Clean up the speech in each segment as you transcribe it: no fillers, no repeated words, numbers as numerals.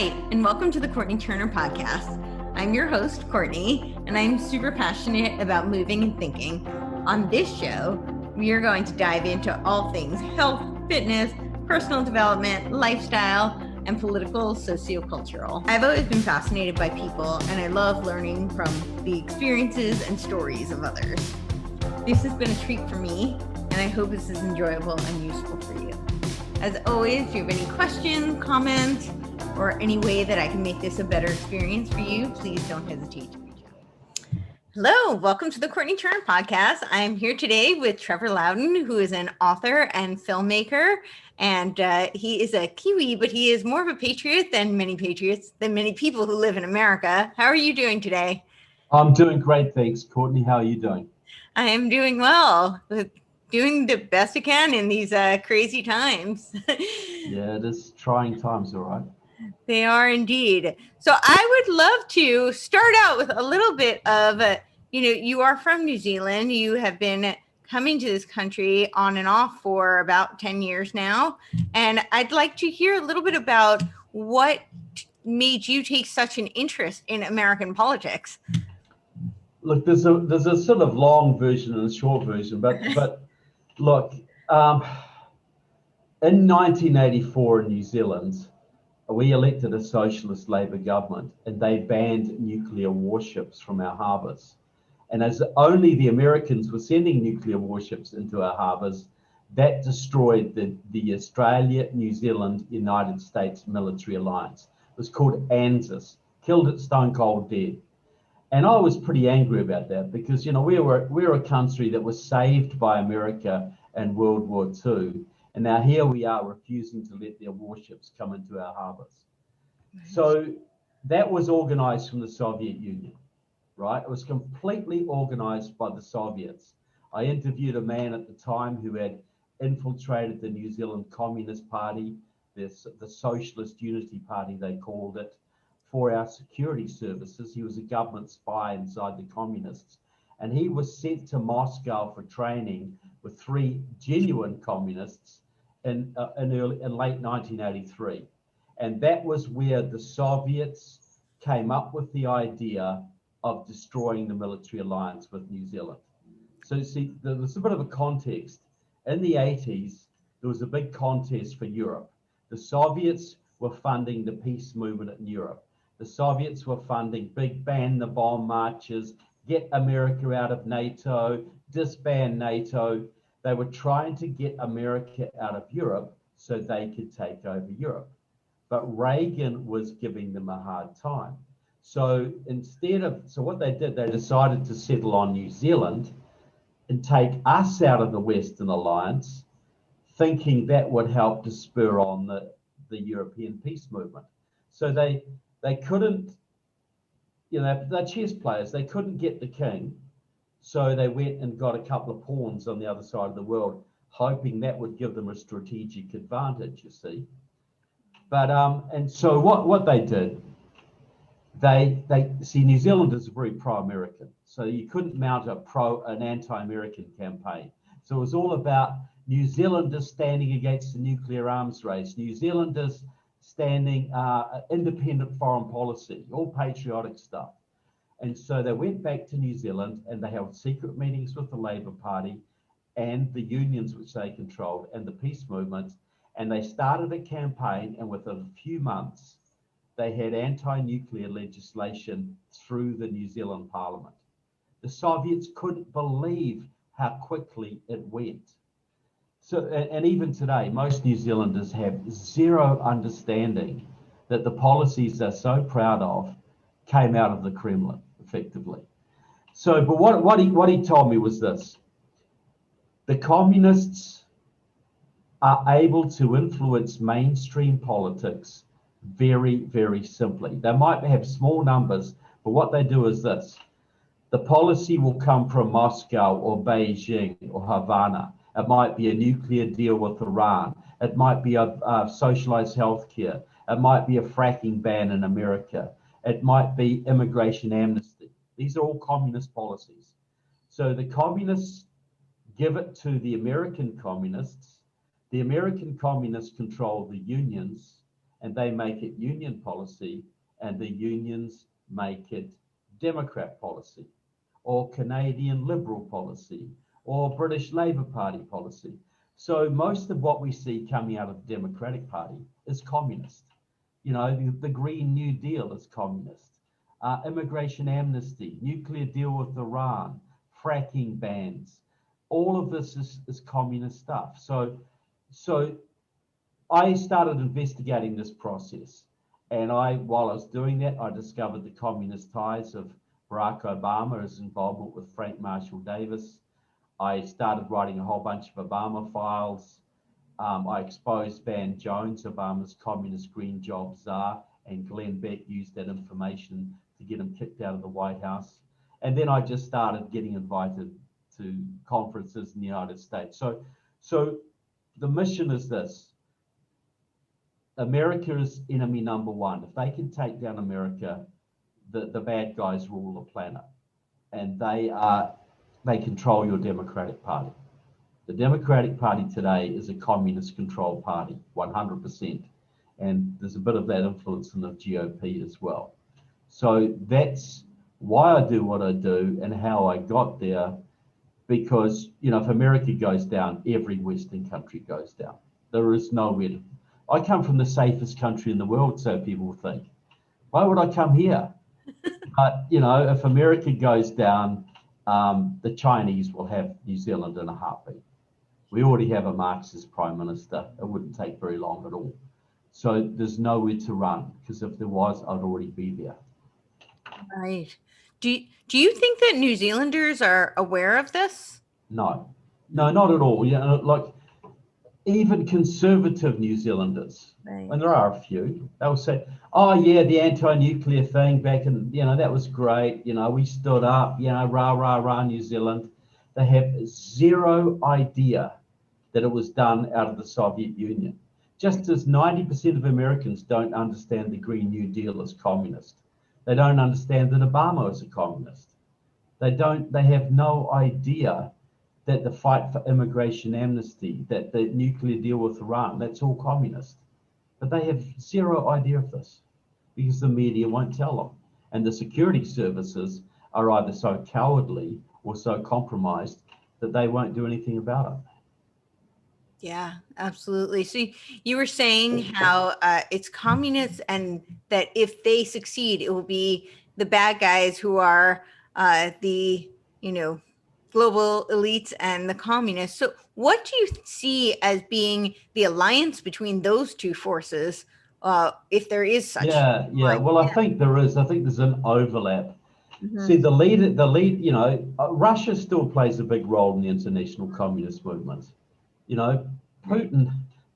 Hi, and welcome to the Courtenay Turner podcast. I'm your host, Courtenay, and I'm super passionate about moving and thinking. On this show, we are going to dive into all things health, fitness, personal development, lifestyle, and political sociocultural. I've always been fascinated by people, and I love learning from the experiences and stories of others. This has been a treat for me, and I hope this is enjoyable and useful for you. As always, if you have any questions, comments, or any way that I can make this a better experience for you, please don't hesitate to reach out. Hello, welcome to the Courtenay Turner podcast. I am here today with Trevor Loudon, who is an author and filmmaker, and he is a Kiwi, but he is more of a patriot than many people who live in America. How are you doing today? I'm doing great, thanks. Courtenay, how are you doing? I am doing well. Doing the best I can in these crazy times. Yeah, it is trying times, all right. They are indeed. So I would love to start out with a little bit of, you are from New Zealand. You have been coming to this country on and off for about 10 years now. And I'd like to hear a little bit about what made you take such an interest in American politics. Look, there's a sort of long version and a short version, but look, in 1984 in New Zealand, we elected a socialist Labour government, and they banned nuclear warships from our harbours. And as only the Americans were sending nuclear warships into our harbours, that destroyed the Australia, New Zealand, United States military alliance. It was called ANZUS, killed it stone cold dead. And I was pretty angry about that because, we're a country that was saved by America in World War II. And now here we are refusing to let their warships come into our harbours. Nice. So that was organised from the Soviet Union, right? It was completely organised by the Soviets. I interviewed a man at the time who had infiltrated the New Zealand Communist Party, the Socialist Unity Party, they called it, for our security services. He was a government spy inside the communists. And he was sent to Moscow for training with 3 genuine communists in late 1983. And that was where the Soviets came up with the idea of destroying the military alliance with New Zealand. So see, there's a bit of a context. In the 80s, there was a big contest for Europe. The Soviets were funding the peace movement in Europe. The Soviets were funding big ban the bomb marches, get America out of NATO, disband NATO. They were trying to get America out of Europe so they could take over Europe. But Reagan was giving them a hard time. So what they did, they decided to settle on New Zealand and take us out of the Western Alliance, thinking that would help to spur on the European peace movement. So they couldn't, they're chess players, they couldn't get the king. So they went and got a couple of pawns on the other side of the world, hoping that would give them a strategic advantage, you see. But, and so what they did, they see, New Zealanders are very pro-American. So you couldn't mount an anti-American campaign. So it was all about New Zealanders standing against the nuclear arms race, New Zealanders standing independent foreign policy, all patriotic stuff. And so they went back to New Zealand and they held secret meetings with the Labour Party and the unions which they controlled and the peace movement. And they started a campaign, and within a few months, they had anti-nuclear legislation through the New Zealand Parliament. The Soviets couldn't believe how quickly it went. So, and even today, most New Zealanders have zero understanding that the policies they're so proud of came out of the Kremlin, effectively. So, but what he told me was this: the communists are able to influence mainstream politics very, very simply. They might have small numbers, but what they do is this: the policy will come from Moscow or Beijing or Havana. It might be a nuclear deal with Iran. It might be a socialized healthcare. It might be a fracking ban in America. It might be immigration amnesty. These are all communist policies. So the communists give it to the American communists. The American communists control the unions, and they make it union policy, and the unions make it Democrat policy, or Canadian Liberal policy, or British Labour Party policy. So most of what we see coming out of the Democratic Party is communist. You know, the Green New Deal is communist. Immigration amnesty, nuclear deal with Iran, fracking bans, all of this is communist stuff. So I started investigating this process, and while I was doing that, I discovered the communist ties of Barack Obama, his involvement with Frank Marshall Davis. I started writing a whole bunch of Obama files. I exposed Van Jones, Obama's communist green job czar, and Glenn Beck used that information to get him kicked out of the White House. And then I just started getting invited to conferences in the United States. So the mission is this. America is enemy number one. If they can take down America, the bad guys rule the planet. And they control your Democratic Party. The Democratic Party today is a communist-controlled party, 100%. And there's a bit of that influence in the GOP as well. So that's why I do what I do and how I got there. Because, you know, if America goes down, every Western country goes down. There is nowhere to... I come from the safest country in the world, so people think. Why would I come here? But, you know, if America goes down, the Chinese will have New Zealand in a heartbeat. We already have a Marxist prime minister. It wouldn't take very long at all. So there's nowhere to run, because if there was, I'd already be there. Right. Do you think that New Zealanders are aware of this? No, not at all. You know, like even conservative New Zealanders, right. And there are a few, they'll say, oh yeah, the anti-nuclear thing back in, you know, that was great. You know, we stood up, you know, rah, rah, rah, New Zealand. They have zero idea that it was done out of the Soviet Union. Just as 90% of Americans don't understand the Green New Deal as communist. They don't understand that Obama is a communist. They have no idea that the fight for immigration amnesty, that the nuclear deal with Iran, that's all communist. But they have zero idea of this because the media won't tell them. And the security services are either so cowardly or so compromised that they won't do anything about it. Yeah, absolutely. So you were saying how it's communists, and that if they succeed, it will be the bad guys who are the, you know, global elites and the communists. So what do you see as being the alliance between those two forces, if there is such? Yeah. Well, I think there is. I think there's an overlap. Mm-hmm. See, the lead, you know, Russia still plays a big role in the international communist movement. You know, Putin,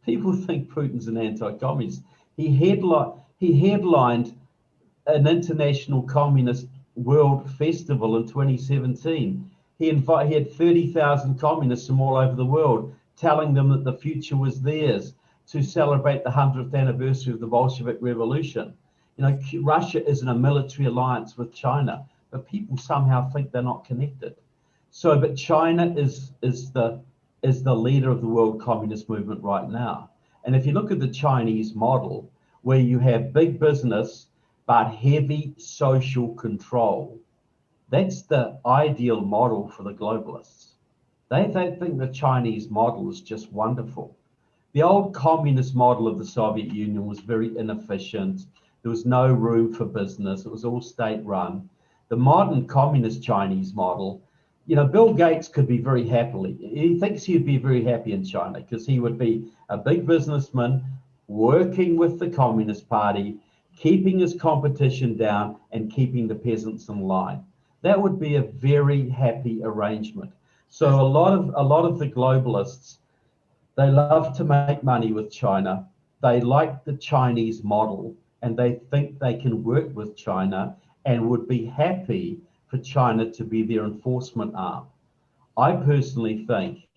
people think Putin's an anti-communist. He headlined an international communist world festival in 2017. He had 30,000 communists from all over the world telling them that the future was theirs to celebrate the 100th anniversary of the Bolshevik Revolution. You know, Russia is in a military alliance with China, but people somehow think they're not connected. So, but China is the leader of the world communist movement right now. And if you look at the Chinese model, where you have big business but heavy social control, that's the ideal model for the globalists. They think the Chinese model is just wonderful. The old communist model of the Soviet Union was very inefficient. There was no room for business. It was all state-run. The modern communist Chinese model, you know, Bill Gates could be very happily, he thinks he'd be very happy in China because he would be a big businessman working with the Communist Party, keeping his competition down and keeping the peasants in line. That would be a very happy arrangement. So a lot of the globalists, they love to make money with China. They like the Chinese model and they think they can work with China and would be happy for China to be their enforcement arm. I personally think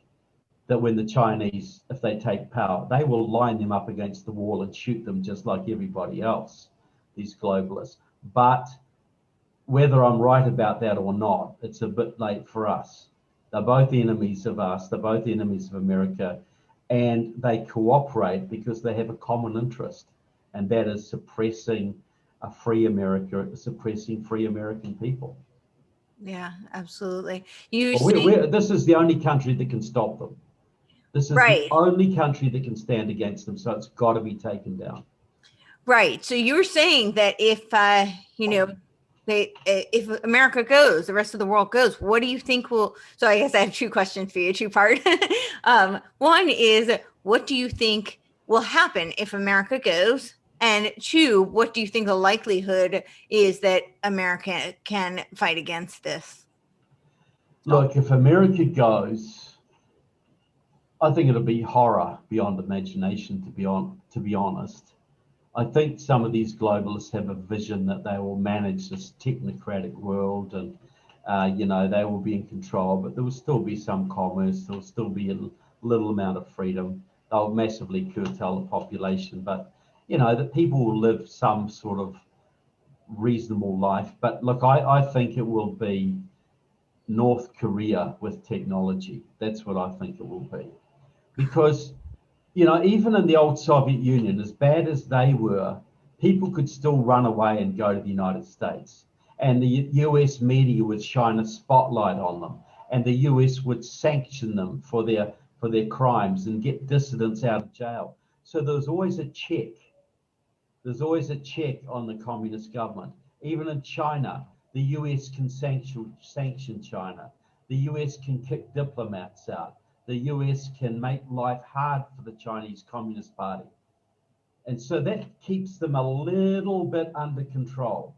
that when the Chinese, if they take power, they will line them up against the wall and shoot them just like everybody else, these globalists. But whether I'm right about that or not, it's a bit late for us. They're both enemies of us. They're both enemies of America. And they cooperate because they have a common interest. and that is suppressing a free America, suppressing free American people. Yeah, absolutely. You Well, this is the only country that can stop them. This is the right. only country that can stand against them, so it's got to be taken down. Right. So you're saying that if if America goes, the rest of the world goes, what do you think will? So I guess I have two questions for you, two part. One is, what do you think will happen if America goes? And two, what do you think the likelihood is that America can fight against this? Look, if America goes, I think it'll be horror beyond imagination, to be honest. I think some of these globalists have a vision that they will manage this technocratic world and, they will be in control, but there will still be some commerce, there will still be a little amount of freedom. They'll massively curtail the population, but, that people will live some sort of reasonable life. But look, I think it will be North Korea with technology. That's what I think it will be. Because even in the old Soviet Union, as bad as they were, people could still run away and go to the United States. And the US media would shine a spotlight on them. And the US would sanction them for their crimes and get dissidents out of jail. So there's always a check. There's always a check on the communist government. Even in China, the US can sanction China. The US can kick diplomats out. The US can make life hard for the Chinese Communist Party. And so that keeps them a little bit under control.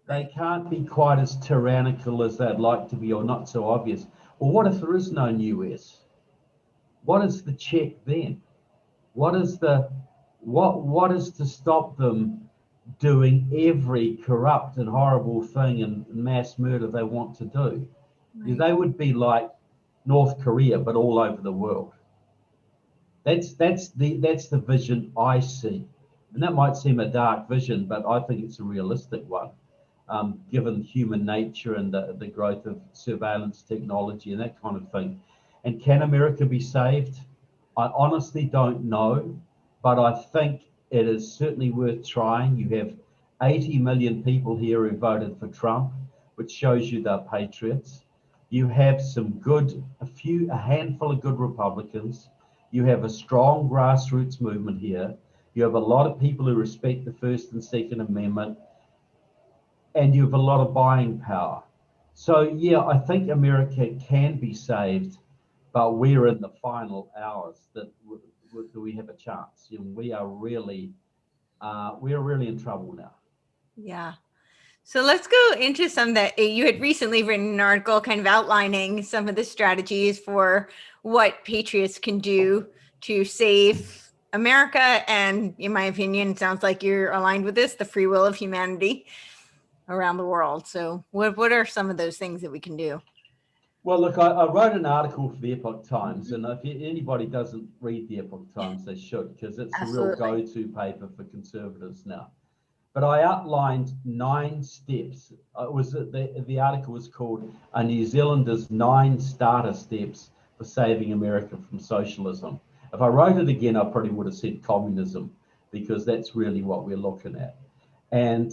They can't be quite as tyrannical as they'd like to be, or not so obvious. Well, what if there is no US? What is the check then? What is to stop them doing every corrupt and horrible thing and mass murder they want to do? Right. They would be like North Korea, but all over the world. That's the vision I see, and that might seem a dark vision, but I think it's a realistic one, given human nature and the growth of surveillance technology and that kind of thing. And can America be saved? I honestly don't know, but I think it is certainly worth trying. You have 80 million people here who voted for Trump, which shows you they're patriots. You have a handful of good Republicans. You have a strong grassroots movement here. You have a lot of people who respect the First and Second Amendment, and you have a lot of buying power. So, yeah, I think America can be saved, but we're in the final hours that we have a chance. We're really in trouble now. Yeah. So let's go into some that you had recently written an article kind of outlining some of the strategies for what Patriots can do to save America. And in my opinion, it sounds like you're aligned with this, the free will of humanity around the world. So what are some of those things that we can do? Well, look, I wrote an article for the Epoch Times, and if anybody doesn't read the Epoch Times, they should, because it's Absolutely. the real go-to paper for conservatives now. But I outlined 9 steps. The article was called "A New Zealander's 9 Starter Steps for Saving America from Socialism." If I wrote it again, I probably would have said communism, because that's really what we're looking at. And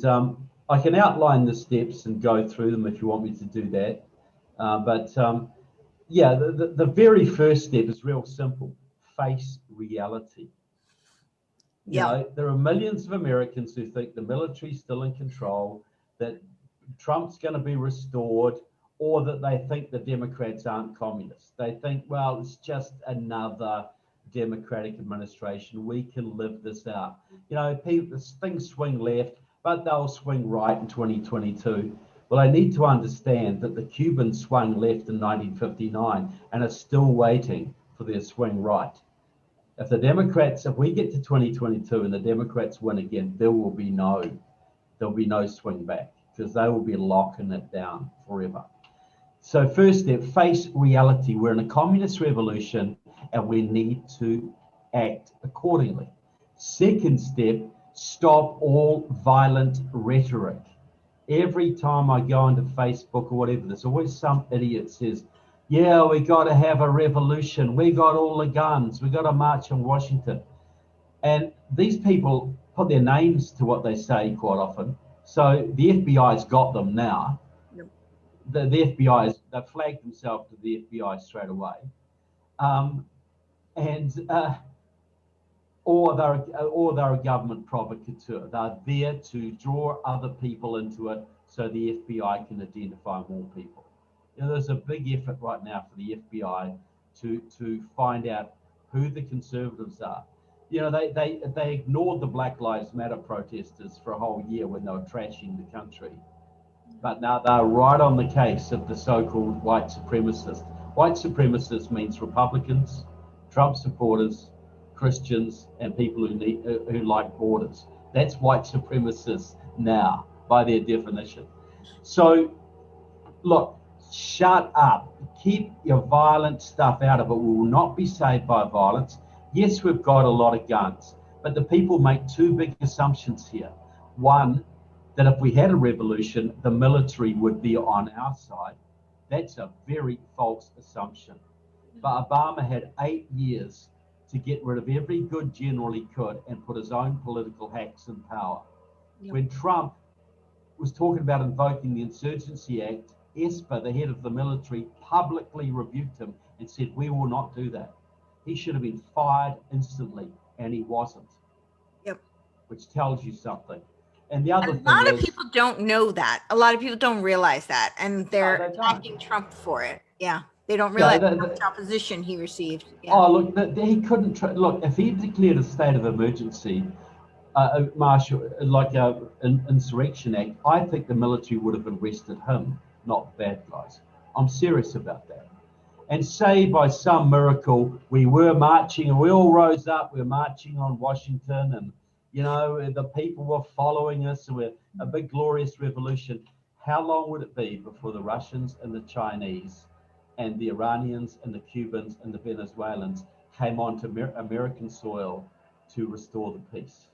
I can outline the steps and go through them if you want me to do that. The very first step is real simple: face reality. There are millions of Americans who think the military's still in control, that Trump's going to be restored, or that they think the Democrats aren't communists. They think, well, it's just another Democratic administration. We can live this out. Things swing left, but they'll swing right in 2022. Well, I need to understand that the Cubans swung left in 1959 and are still waiting for their swing right. If we get to 2022 and the Democrats win again, there'll be no swing back, because they will be locking it down forever. So first step, face reality. We're in a communist revolution and we need to act accordingly. Second step, stop all violent rhetoric. Every time I go into Facebook or whatever, there's always some idiot says, yeah, we got to have a revolution. We got all the guns. We got to march on Washington. And these people put their names to what they say quite often. So the FBI's got them now. Yep. The FBI, they've flagged themselves to the FBI straight away. And or they're a government provocateur. They're there to draw other people into it so the FBI can identify more people. There's a big effort right now for the FBI to find out who the conservatives are. They ignored the Black Lives Matter protesters for a whole year when they were trashing the country. But now they're right on the case of the so-called white supremacists. White supremacists means Republicans, Trump supporters, Christians, and people who like borders. That's white supremacists now, by their definition. So, look, shut up. Keep your violent stuff out of it. We will not be saved by violence. Yes, we've got a lot of guns, but the people make two big assumptions here. One, that if we had a revolution, the military would be on our side. That's a very false assumption. But Obama had 8 years to get rid of every good general he could and put his own political hacks in power. Yep. When Trump was talking about invoking the Insurgency Act, Esper, the head of the military, publicly rebuked him and said, "We will not do that." He should have been fired instantly, and he wasn't. Yep. Which tells you something. And the other thing is, a lot of people don't know that. A lot of people don't realize that, and they're attacking Trump for it. Yeah, they don't realize how much opposition he received. Yeah. Oh, look, he couldn't. Look, if he declared a state of emergency, martial, like an insurrection act, I think the military would have arrested him, not bad guys. I'm serious about that. And say by some miracle we were marching and we all rose up, we were marching on Washington, and the people were following us, and we're a big glorious revolution. How long would it be before the Russians and the Chinese and the Iranians and the Cubans and the Venezuelans came onto American soil to restore the peace?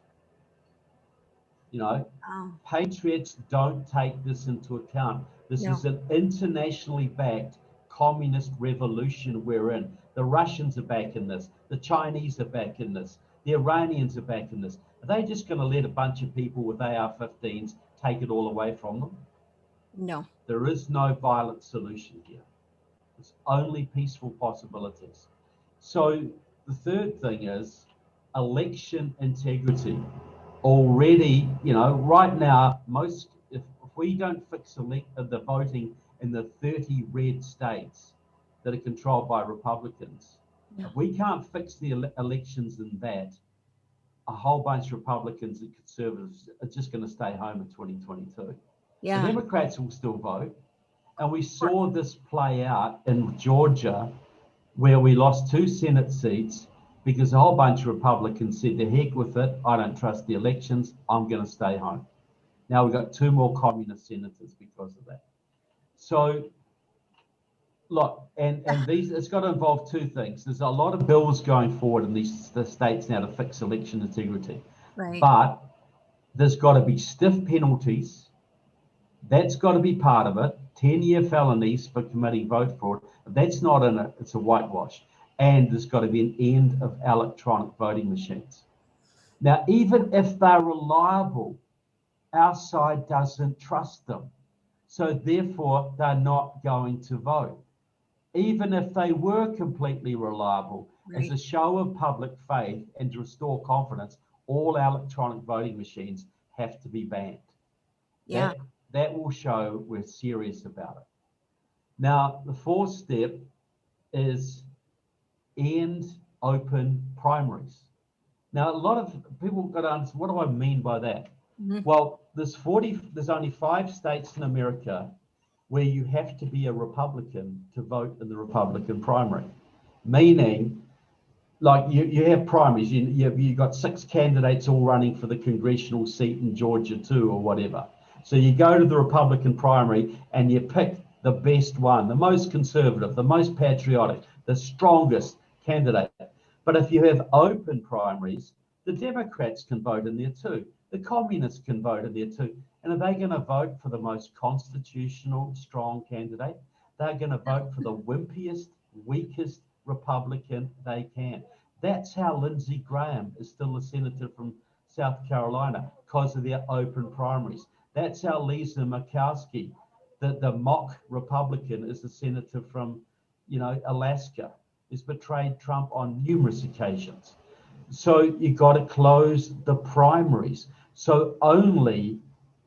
Patriots don't take this into account. This is an internationally backed communist revolution we're in. The Russians are back in this. The Chinese are back in this. The Iranians are back in this. Are they just going to let a bunch of people with AR-15s take it all away from them? No. There is no violent solution here. It's only peaceful possibilities. So the third thing is election integrity. Already, right now, if we don't fix the voting in the 30 red states that are controlled by Republicans, if we can't fix the elections in that, a whole bunch of Republicans and conservatives are just going to stay home in 2022. Yeah. The Democrats will still vote. And we saw this play out in Georgia, where we lost 2 Senate seats because a whole bunch of Republicans said, "To heck with it, I don't trust the elections, I'm going to stay home." Now we've got 2 more communist senators because of that. So, look, and these, it's got to involve 2 things. There's a lot of bills going forward in the states now to fix election integrity. Right. But there's got to be stiff penalties. That's got to be part of it. 10-year felonies for committing vote fraud. That's not in it. It's a whitewash. And there's got to be an end of electronic voting machines. Now, even if they're reliable, our side doesn't trust them. So therefore, they're not going to vote. Even if they were completely reliable, right, as a show of public faith and to restore confidence, all electronic voting machines have to be banned. Yeah. That will show we're serious about it. Now, the 4th step is end open primaries. Now, a lot of people got to answer, what do I mean by that? Mm-hmm. Well, there's only 5 states in America where you have to be a Republican to vote in the Republican primary. Meaning, like you have primaries, you've got 6 candidates all running for the congressional seat in Georgia too, or whatever. So you go to the Republican primary and you pick the best one, the most conservative, the most patriotic, the strongest candidate. But if you have open primaries, the Democrats can vote in there too. The communists can vote in there too. And are they going to vote for the most constitutional, strong candidate? They're going to vote for the wimpiest, weakest Republican they can. That's how Lindsey Graham is still a senator from South Carolina because of their open primaries. That's how Lisa Murkowski, the mock Republican, is the senator from, Alaska, has betrayed Trump on numerous occasions. So you got to close the primaries. So only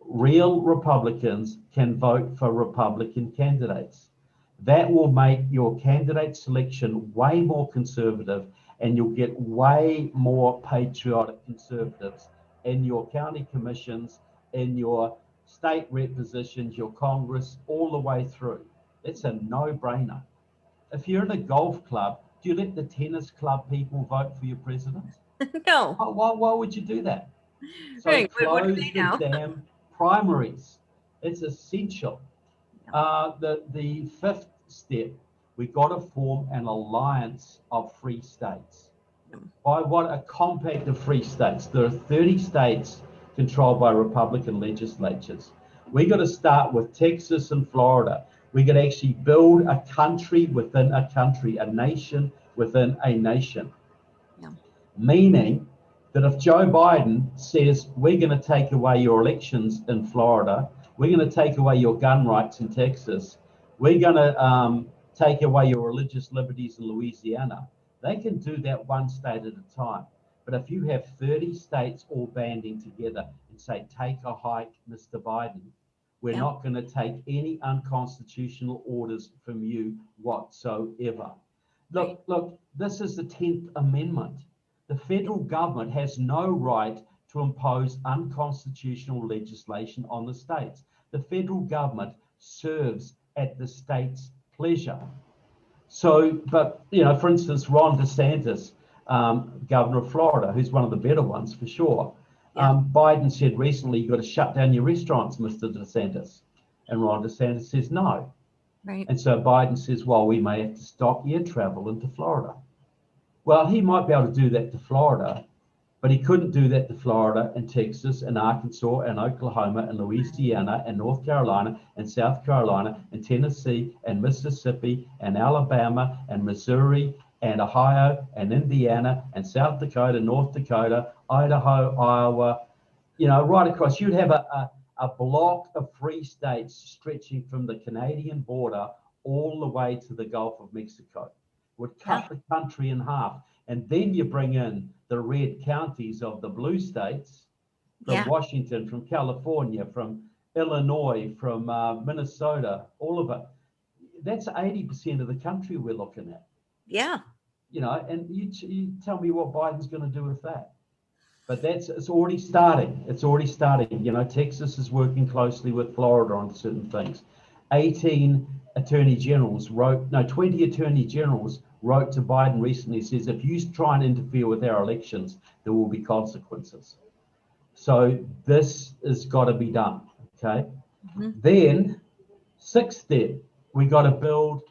real Republicans can vote for Republican candidates. That will make your candidate selection way more conservative, and you'll get way more patriotic conservatives in your county commissions, in your state rep positions, your Congress, all the way through. It's a no-brainer. If you're in a golf club, do you let the tennis club people vote for your president? No. Why would you do that? So Right. What do close they the know? damn primaries. It's essential. The fifth step, we've got to form an alliance of free states. By what? A compact of free states. There are 30 states controlled by Republican legislatures. We got to start with Texas and Florida. We got to actually build a country within a country, a nation within a nation. Yeah. Meaning that if Joe Biden says, we're going to take away your elections in Florida, we're going to take away your gun rights in Texas, we're going to take away your religious liberties in Louisiana, they can do that one state at a time. But if you have 30 states all banding together and say, take a hike, Mr. Biden, we're not going to take any unconstitutional orders from you whatsoever. Look, this is the 10th Amendment. The federal government has no right to impose unconstitutional legislation on the states. The federal government serves at the state's pleasure. So, but, for instance, Ron DeSantis, governor of Florida, who's one of the better ones for sure. Biden said recently, you've got to shut down your restaurants, Mr. DeSantis. And Ron DeSantis says no. Right. And so Biden says, well, we may have to stop air travel into Florida. Well, he might be able to do that to Florida, but he couldn't do that to Florida and Texas and Arkansas and Oklahoma and Louisiana and North Carolina and South Carolina and Tennessee and Mississippi and Alabama and Missouri and Ohio and Indiana and South Dakota, North Dakota, Idaho, Iowa, right across. You'd have a block of free states stretching from the Canadian border all the way to the Gulf of Mexico. Would cut the country in half. And then you bring in the red counties of the blue states from Washington, from California, from Illinois, from Minnesota, all of it. That's 80% of the country we're looking at. Yeah. And you tell me what Biden's going to do with that. But it's already starting. It's already starting. Texas is working closely with Florida on certain things. 20 attorney generals wrote to Biden recently, says, if you try and interfere with our elections, there will be consequences. So this has got to be done, okay? Mm-hmm. Then, sixth step, we got to build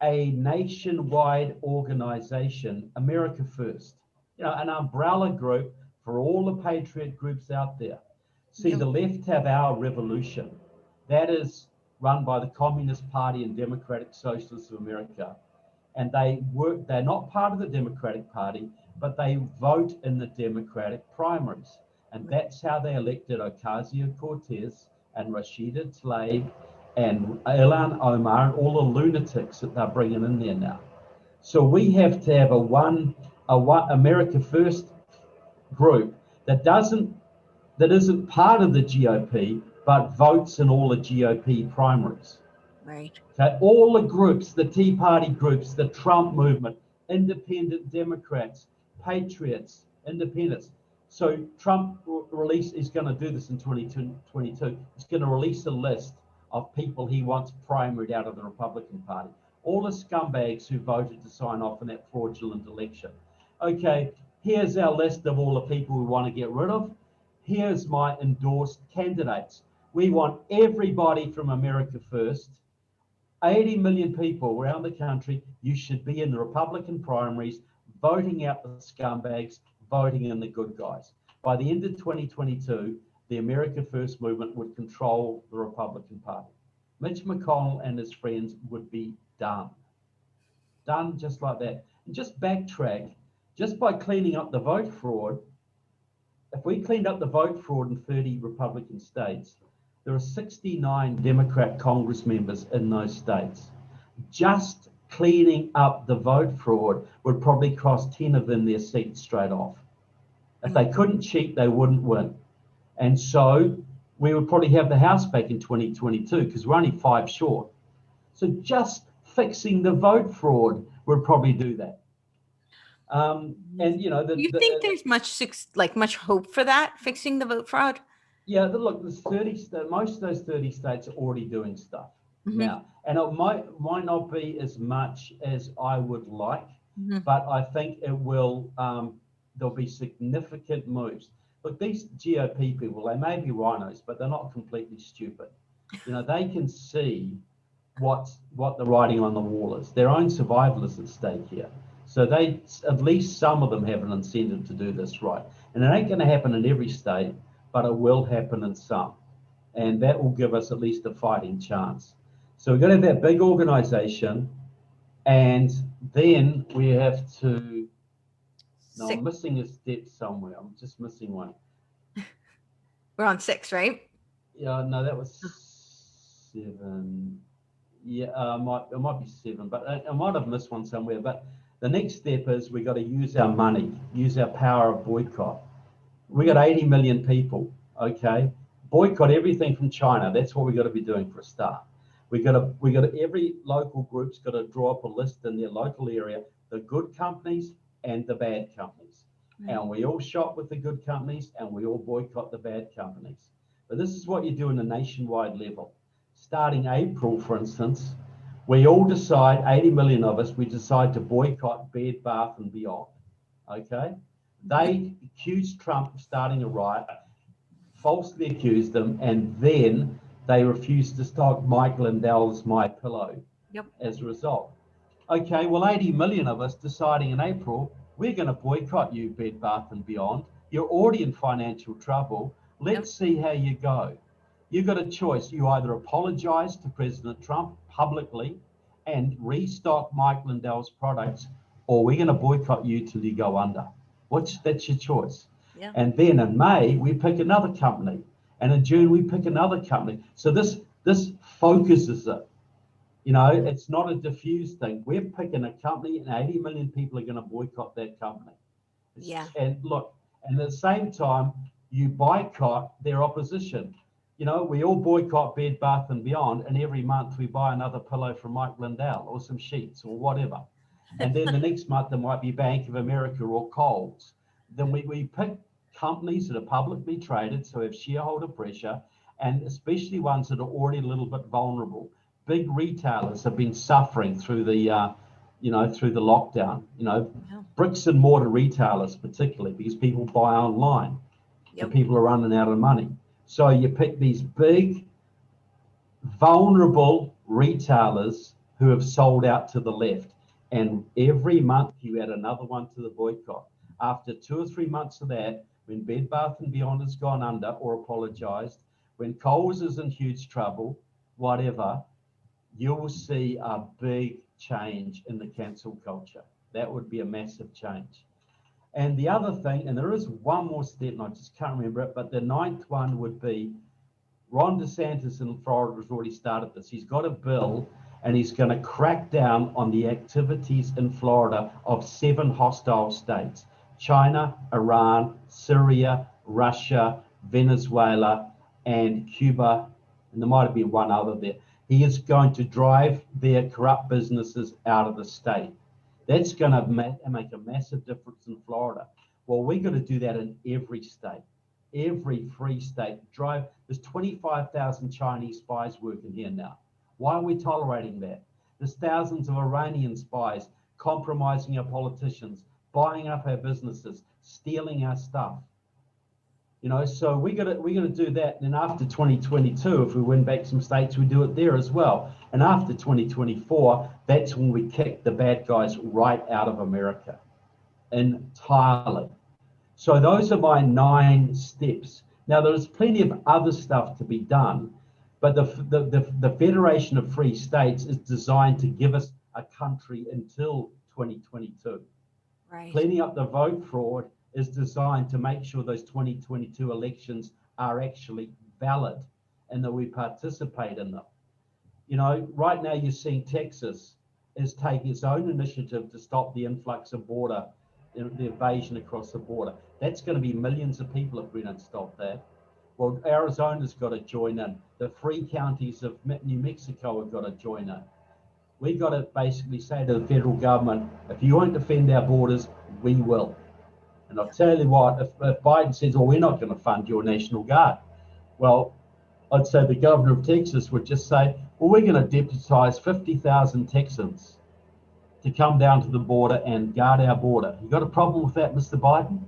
a nationwide organization, America First, an umbrella group for all the patriot groups out there. See, the left have Our Revolution. That is run by the Communist Party and Democratic Socialists of America. And they're not part of the Democratic Party, but they vote in the Democratic primaries. And that's how they elected Ocasio-Cortez and Rashida Tlaib and Ilhan Omar and all the lunatics that they're bringing in there now. So we have to have a one America First group that isn't part of the GOP, but votes in all the GOP primaries. Right. Okay, all the groups, the Tea Party groups, the Trump movement, independent Democrats, Patriots, independents. So Trump is going to do this in 2022. He's going to release a list of people he wants primaried out of the Republican Party. All the scumbags who voted to sign off on that fraudulent election. Okay, here's our list of all the people we want to get rid of. Here's my endorsed candidates. We want everybody from America First. 80 million people around the country, you should be in the Republican primaries, voting out the scumbags, voting in the good guys. By the end of 2022, the America First movement would control the Republican Party. Mitch McConnell and his friends would be done. Done just like that. And just backtrack, just by cleaning up the vote fraud, if we cleaned up the vote fraud in 30 Republican states, there are 69 Democrat Congress members in those states. Just cleaning up the vote fraud would probably cost 10 of them their seats straight off. If they couldn't cheat, they wouldn't win. And so we would probably have the House back in 2022 because we're only 5 short. So just fixing the vote fraud would probably do that. And you know, you think there's much hope for that, fixing the vote fraud? yeah, look, there's 30. Most of those 30 states are already doing stuff now, and it might not be as much as I would like, but I think it will. There'll be significant moves. Look, these GOP people, they may be rhinos, but they're not completely stupid. You know, they can see what the writing on the wall is. Their own survival is at stake here. So they, at least some of them, have an incentive to do this right. And it ain't going to happen in every state, but it will happen in some. And that will give us at least a fighting chance. So we're going to have that big organization, and then we have to. No, I'm missing a step somewhere. I'm just missing one. We're on 6, right? Yeah, no, that was 7. Yeah, it might be 7, but I might have missed one somewhere. But the next step is we got to use our money, use our power of boycott. We got 80 million people, okay? Boycott everything from China. That's what we got to be doing for a start. We got to every local group's got to draw up a list in their local area, the good companies and the bad companies. And we all shop with the good companies and we all boycott the bad companies. But this is what you do in a nationwide level. Starting April, for instance, we all decide, 80 million of us, we decide to boycott Bed Bath and Beyond, okay? They accused Trump of starting a riot, falsely accused them, and then they refused to stock Mike Lindell's MyPillow as a result. Okay, well, 80 million of us deciding in April, we're going to boycott you, Bed Bath and Beyond. You're already in financial trouble. Let's see how you go. You've got a choice. You either apologize to President Trump publicly and restock Mike Lindell's products, or we're going to boycott you till you go under. That's your choice. Yeah. And then in May, we pick another company. And in June, we pick another company. So this focuses it. You know, it's not a diffused thing. We're picking a company and 80 million people are going to boycott that company. And look, and at the same time, you boycott their opposition. You know, we all boycott Bed Bath and Beyond, and every month we buy another pillow from Mike Lindell or some sheets or whatever. And then the next month there might be Bank of America or Coles. Then we pick companies that are publicly traded, so have shareholder pressure, and especially ones that are already a little bit vulnerable. Big retailers have been suffering through the, through the lockdown. You know, bricks and mortar retailers particularly, because people buy online and people are running out of money. So you pick these big, vulnerable retailers who have sold out to the left, and every month you add another one to the boycott. After 2 or 3 months of that, when Bed Bath and Beyond has gone under or apologized, when Coles is in huge trouble, whatever, you will see a big change in the cancel culture. That would be a massive change. And the other thing, and there is one more step, and I just can't remember it, but the 9th one would be Ron DeSantis in Florida has already started this. He's got a bill and he's going to crack down on the activities in Florida of 7 hostile states: China, Iran, Syria, Russia, Venezuela, and Cuba. And there might have been one other there. He is going to drive their corrupt businesses out of the state. That's going to make a massive difference in Florida. Well, we're going to do that in every state, every free state. There's 25,000 Chinese spies working here now. Why are we tolerating that? There's thousands of Iranian spies compromising our politicians, buying up our businesses, stealing our stuff. You know, so we're gonna do that. And then after 2022, if we win back some states, we do it there as well. And after 2024, that's when we kick the bad guys right out of America entirely. So those are my 9 steps. Now there's plenty of other stuff to be done, but the Federation of Free States is designed to give us a country until 2022. Right. Cleaning up the vote fraud is designed to make sure those 2022 elections are actually valid and that we participate in them. Right now you're seeing Texas is taking its own initiative to stop the influx of the invasion across the border. That's going to be millions of people if we don't stop that. Well, Arizona's got to join in. The free counties of New Mexico have got to join in. We've got to basically say to the federal government, if you won't defend our borders, we will. And I'll tell you what, if Biden says, well, we're not going to fund your National Guard, well, I'd say the governor of Texas would just say, well, we're going to deputize 50,000 Texans to come down to the border and guard our border. You got a problem with that, Mr. Biden?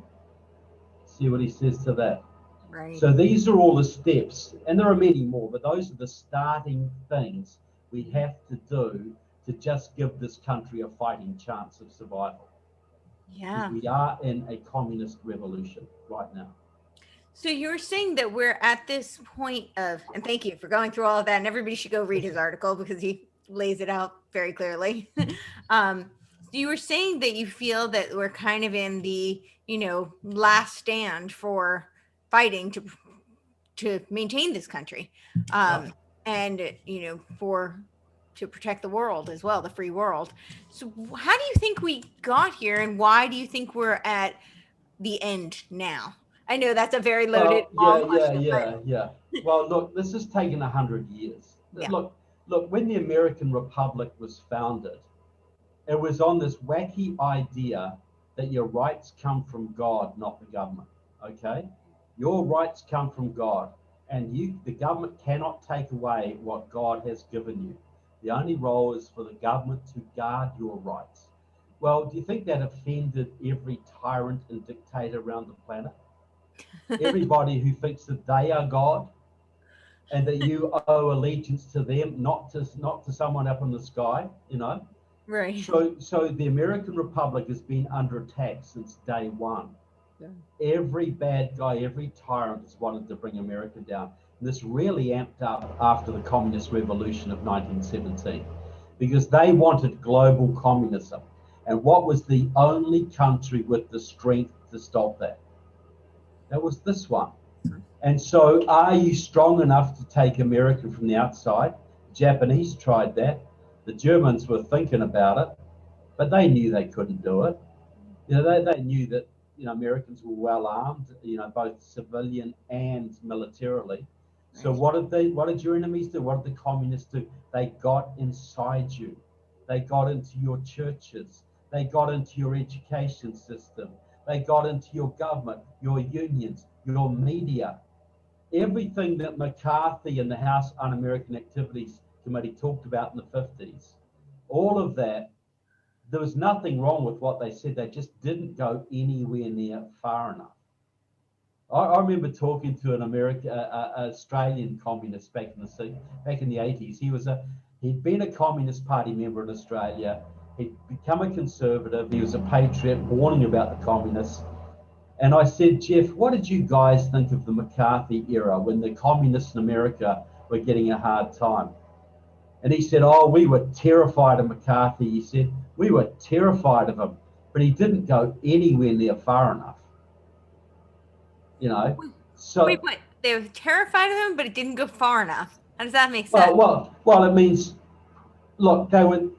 See what he says to that. Right. So these are all the steps, and there are many more, but those are the starting things we have to do to just give this country a fighting chance of survival. Yeah. Because we are in a communist revolution right now. So you're saying that we're at this point of, and thank you for going through all of that, and everybody should go read his article because he lays it out very clearly. So you were saying that you feel that we're kind of in the, last stand for fighting to maintain this country, and to protect the world as well, the free world. So how do you think we got here, and why do you think we're at the end now? I know that's a very loaded, long question. Yeah. Well, look, this has taken 100 years. Yeah. Look, when the American Republic was founded, it was on this wacky idea that your rights come from God, not the government. Okay? Your rights come from God, and the government cannot take away what God has given you. The only role is for the government to guard your rights. Well, do you think that offended every tyrant and dictator around the planet? Everybody who thinks that they are God and that you owe allegiance to them, not to someone up in the sky, Right. So the American Republic has been under attack since day one. Yeah. Every bad guy, every tyrant has wanted to bring America down. And this really amped up after the Communist Revolution of 1917, because they wanted global communism. And what was the only country with the strength to stop that? That was this one. And so are you strong enough to take America from the outside? The Japanese tried that. The Germans were thinking about it, but they knew they couldn't do it. They knew that Americans were well armed, both civilian and militarily. So what did your enemies do? What did the communists do? They got inside you. They got into your churches. They got into your education system. They got into your government, your unions, your media. Everything that McCarthy and the House Un-American Activities Committee talked about in the 50s, all of that, there was nothing wrong with what they said. They just didn't go anywhere near far enough. I remember talking to an Australian communist back in the 80s. He'd been a Communist Party member in Australia. He'd become a conservative. He was a patriot, warning about the communists. And I said, Jeff, what did you guys think of the McCarthy era when the communists in America were getting a hard time? And he said, oh, we were terrified of McCarthy. He said, we were terrified of him, but he didn't go anywhere near far enough. So wait, what? They were terrified of him, but it didn't go far enough. How does that make sense? Well, it means, look,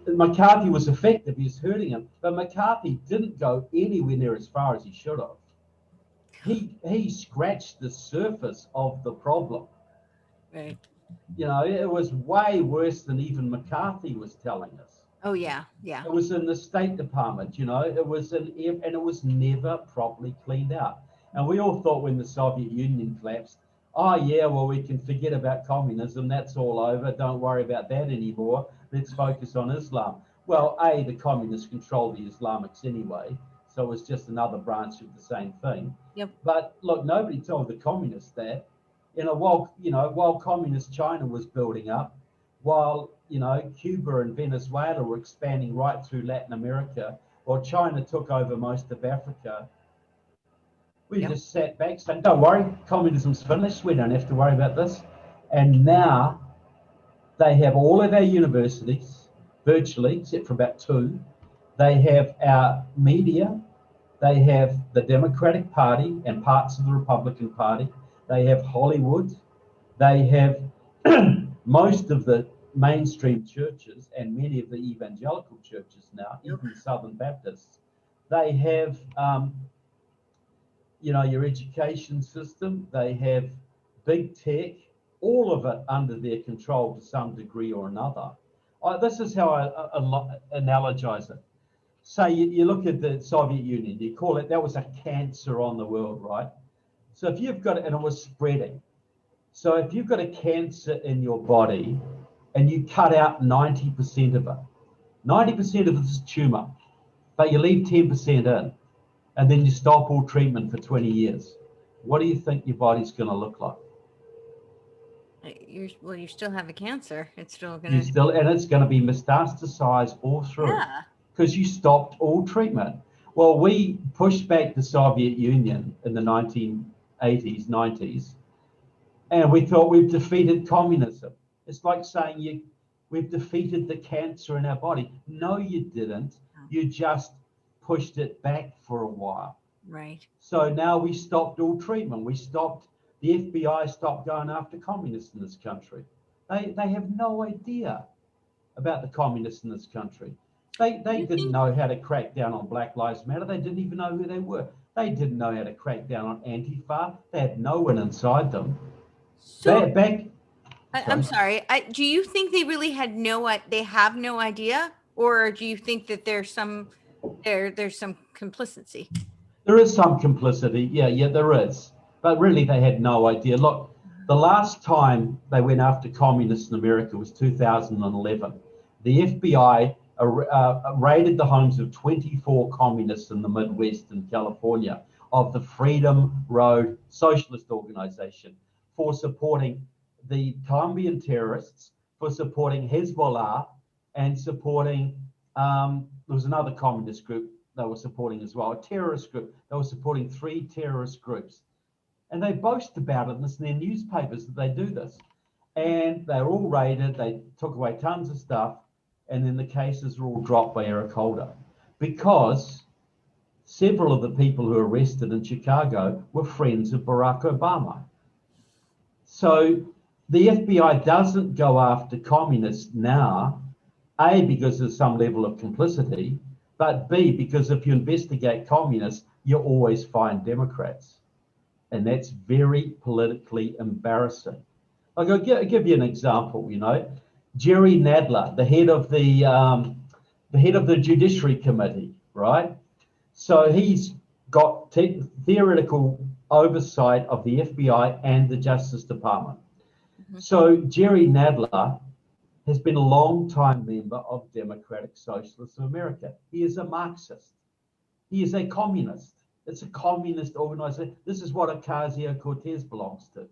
McCarthy was effective. He was hurting him, but McCarthy didn't go anywhere near as far as he should have. He scratched the surface of the problem. Right. It was way worse than even McCarthy was telling us. Oh yeah. It was in the State Department. It was and it was never properly cleaned out. And we all thought when the Soviet Union collapsed, oh yeah, well we can forget about communism. That's all over. Don't worry about that anymore. Let's focus on Islam. Well, the communists control the Islamics anyway. So it was just another branch of the same thing. Yep. But look, nobody told the communists that. While communist China was building up, while Cuba and Venezuela were expanding right through Latin America, while China took over most of Africa, we just sat back saying, don't worry, communism's finished. We don't have to worry about this. And now they have all of our universities, virtually, except for about 2. They have our media. They have the Democratic Party and parts of the Republican Party. They have Hollywood. They have most of the mainstream churches and many of the evangelical churches now, even the Southern Baptists. They have, your education system. They have big tech, all of it under their control to some degree or another. This is how I analogize it. Say you look at the Soviet Union, you call it, that was a cancer on the world, right? So if you've got it, and it was spreading. So if you've got a cancer in your body and you cut out 90% of it, 90% of it is tumor, but you leave 10% in, and then you stop all treatment for 20 years, what do you think your body's going to look like? You still have a cancer. It's still going to... And it's going to be metastasized all through. Yeah. Because you stopped all treatment. Well, we pushed back the Soviet Union in the 1980s, 90s, and we thought we've defeated communism. It's like saying we've defeated the cancer in our body. No, you didn't. You just pushed it back for a while. Right. So now we stopped all treatment. The FBI stopped going after communists in this country. They have no idea about the communists in this country. They didn't know how to crack down on Black Lives Matter. They didn't even know who they were. They didn't know how to crack down on Antifa. They had no one inside them. So I'm sorry. Do you think they really had they have no idea, or do you think that there's some complicity? There is some complicity. Yeah, there is. But really, they had no idea. Look, the last time they went after communists in America was 2011. The FBI raided the homes of 24 communists in the Midwest in California of the Freedom Road Socialist Organization for supporting the Colombian terrorists, for supporting Hezbollah, and supporting, there was another communist group they were supporting as well, a terrorist group. They were supporting 3 terrorist groups. And they boast about it in their newspapers that they do this. And they're all raided, they took away tons of stuff, and then the cases were all dropped by Eric Holder because several of the people who were arrested in Chicago were friends of Barack Obama. So the FBI doesn't go after communists now, A, because there's some level of complicity, but B, because if you investigate communists, you always find Democrats. And that's very politically embarrassing. Like, I'll give you an example, Jerry Nadler, the head of the Judiciary Committee, right? So he's got theoretical oversight of the FBI and the Justice Department. Mm-hmm. So Jerry Nadler has been a long-time member of Democratic Socialists of America. He is a Marxist. He is a communist. It's a communist organization. This is what Ocasio-Cortez belongs to.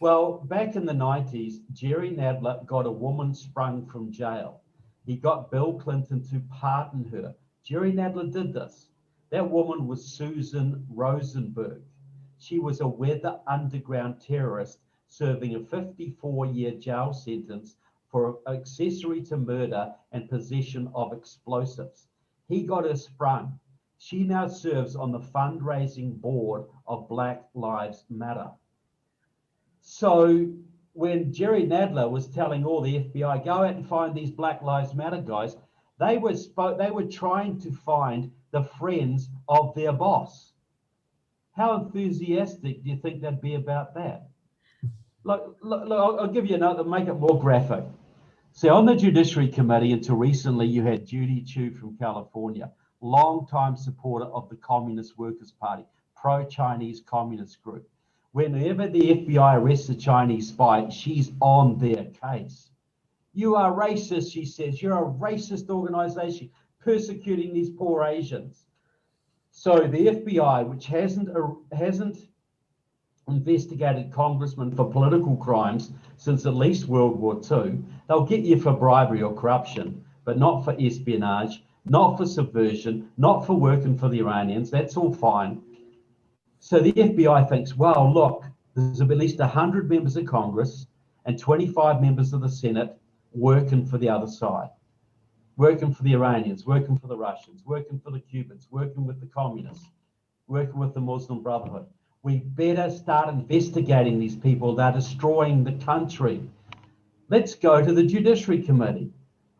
Well, back in the 90s, Jerry Nadler got a woman sprung from jail. He got Bill Clinton to pardon her. Jerry Nadler did this. That woman was Susan Rosenberg. She was a weather underground terrorist serving a 54-year jail sentence for accessory to murder and possession of explosives. He got her sprung. She now serves on the fundraising board of Black Lives Matter. So when Jerry Nadler was telling all the FBI, go out and find these Black Lives Matter guys, they were trying to find the friends of their boss. How enthusiastic do you think they'd be about that? Look, I'll give you another, make it more graphic. See, on the Judiciary Committee until recently, you had Judy Chu from California, long-time supporter of the Communist Workers' Party, pro-Chinese communist group. Whenever the FBI arrests a Chinese spy, she's on their case. You are racist, she says. You're a racist organization persecuting these poor Asians. So the FBI, which hasn't investigated congressmen for political crimes since at least World War II, they'll get you for bribery or corruption, but not for espionage, not for subversion, not for working for the Iranians. That's all fine. So the FBI thinks, well, look, there's at least 100 members of Congress and 25 members of the Senate working for the other side. working for the Iranians, working for the Russians, working for the Cubans, working with the communists, working with the Muslim Brotherhood. We better start investigating these people. They're destroying the country. Let's go to the Judiciary Committee.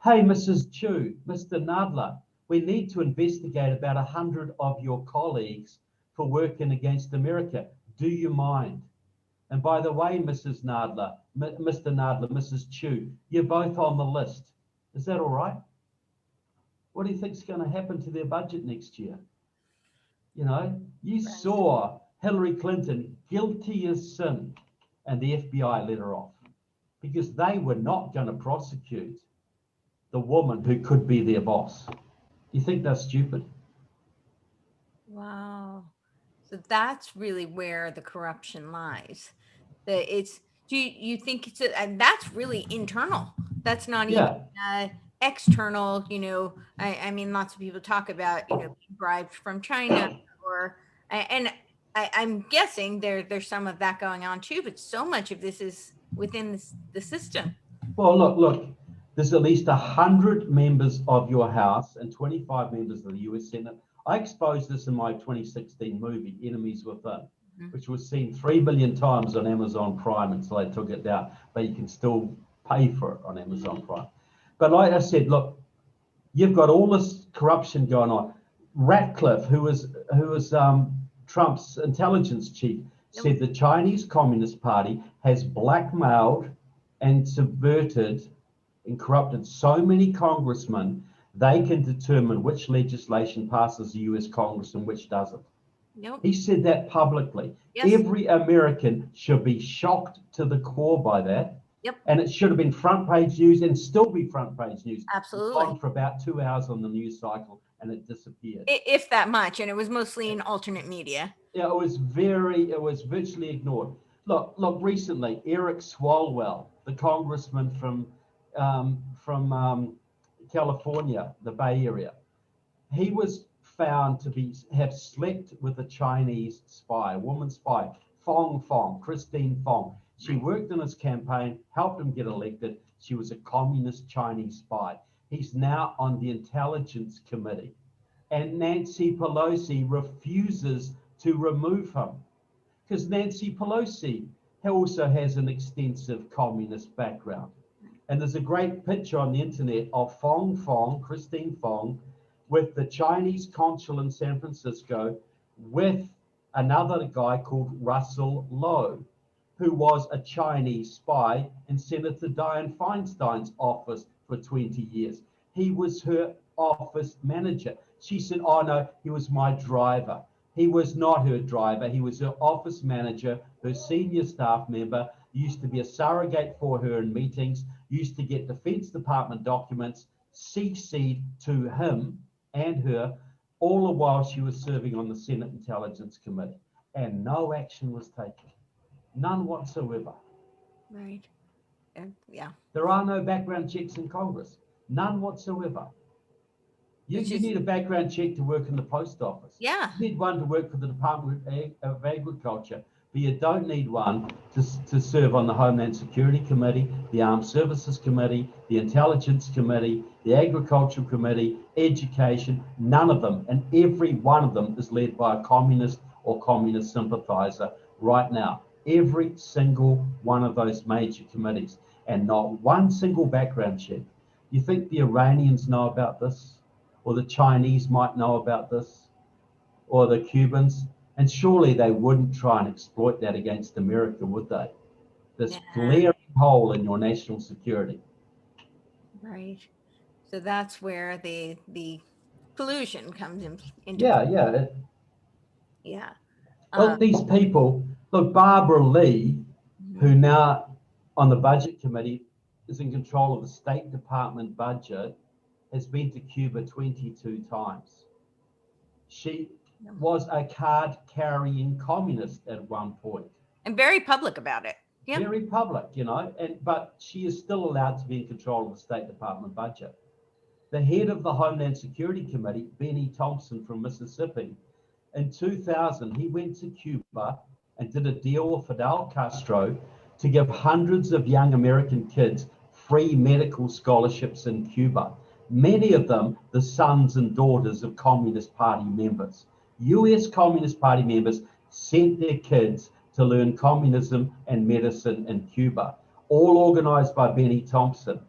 Hey, Mrs. Chu, Mr. Nadler, we need to investigate about 100 of your colleagues for working against America. Do you mind? And by the way, Mrs. Nadler, Mr. Nadler, Mrs. Chu, you're both on the list. Is that all right? What do you think is going to happen to their budget next year? You know, you saw Hillary Clinton guilty as sin, and the FBI let her off because they were not going to prosecute the woman who could be their boss. You think they're stupid? Wow. So that's really where the corruption lies. Do you think and that's really internal? That's not even external. I mean, lots of people talk about being bribed from China, and I'm guessing there's some of that going on too. But so much of this is within the system. Well, look. There's at least 100 members of your House and 25 members of the US Senate. I exposed this in my 2016 movie, Enemies Within, which was seen 3 million times on Amazon Prime until I took it down, but you can still pay for it on Amazon Prime. But like I said, look, you've got all this corruption going on. Ratcliffe, who was Trump's intelligence chief, said the Chinese Communist Party has blackmailed and subverted and corrupted so many congressmen, they can determine which legislation passes the US Congress and which doesn't. Nope. He said that publicly. Yes. Every American should be shocked to the core by that. Yep. And it should have been front page news and still be front page news. Absolutely. It's gone for about 2 hours on the news cycle and it disappeared. If that much, and it was mostly in alternate media. Yeah, it was virtually ignored. Look, recently, Eric Swalwell, the congressman from California, the Bay Area, he was found to have slept with a Chinese spy, a woman spy, Christine Fong. She worked in his campaign, helped him get elected. She was a communist Chinese spy. He's now on the Intelligence Committee, and Nancy Pelosi refuses to remove him because Nancy Pelosi also has an extensive communist background. And there's a great picture on the internet of Christine Fong, with the Chinese consul in San Francisco with another guy called Russell Lowe, who was a Chinese spy in Senator Dianne Feinstein's office for 20 years. He was her office manager. She said, oh no, he was my driver. He was not her driver. He was her office manager, her senior staff member, used to be a surrogate for her in meetings, used to get Defense Department documents CC'd to him and her, all the while she was serving on the Senate Intelligence Committee. And no action was taken. None whatsoever. Right. Yeah. There are no background checks in Congress. None whatsoever. You need a background check to work in the post office. Yeah. You need one to work for the Department of Agriculture, but you don't need one to serve on the Homeland Security Committee, the Armed Services Committee, the Intelligence Committee, the Agricultural Committee, Education, none of them. And every one of them is led by a communist or communist sympathizer right now. Every single one of those major committees, and not one single background check. You think the Iranians know about this? Or the Chinese might know about this? Or the Cubans? And surely they wouldn't try and exploit that against America, would they? This glaring hole in your national security. Right. So that's where the collusion comes into play. Yeah. Well, these people, look, Barbara Lee, who now on the Budget Committee is in control of the State Department budget, has been to Cuba 22 times. She was a card-carrying communist at one point. And very public about it. Yeah. Very public, but she is still allowed to be in control of the State Department budget. The head of the Homeland Security Committee, Benny Thompson from Mississippi, in 2000, he went to Cuba and did a deal with Fidel Castro to give hundreds of young American kids free medical scholarships in Cuba. many of them the sons and daughters of Communist Party members. US Communist Party members sent their kids to learn communism and medicine in Cuba, all organized by Benny Thompson.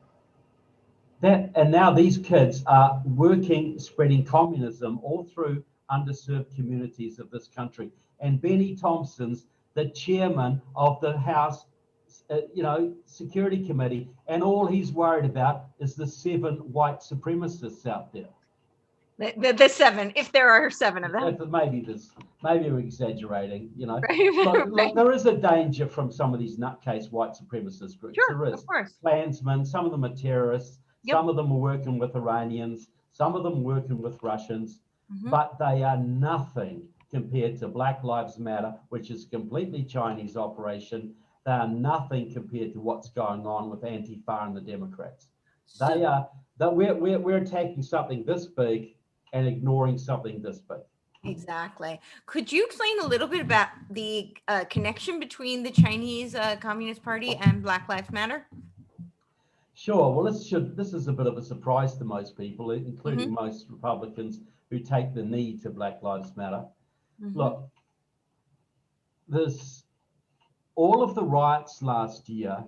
And now these kids are working, spreading communism all through underserved communities of this country. And Benny Thompson's the chairman of the House, Security Committee, and all he's worried about is the 7 white supremacists out there. The 7, if there are 7 of them. Maybe we're exaggerating, Right. Look, there is a danger from some of these nutcase white supremacist groups. Sure, there is. Of course. Klansmen, some of them are terrorists. Yep. Some of them are working with Iranians. Some of them working with Russians. Mm-hmm. But they are nothing compared to Black Lives Matter, which is a completely Chinese operation. They are nothing compared to what's going on with Antifa and the Democrats. We're attacking something this big and ignoring something this big. Exactly. Could you explain a little bit about the connection between the Chinese Communist Party and Black Lives Matter? Sure. Well, this is a bit of a surprise to most people, including mm-hmm. most Republicans who take the knee to Black Lives Matter. Mm-hmm. Look, all of the riots last year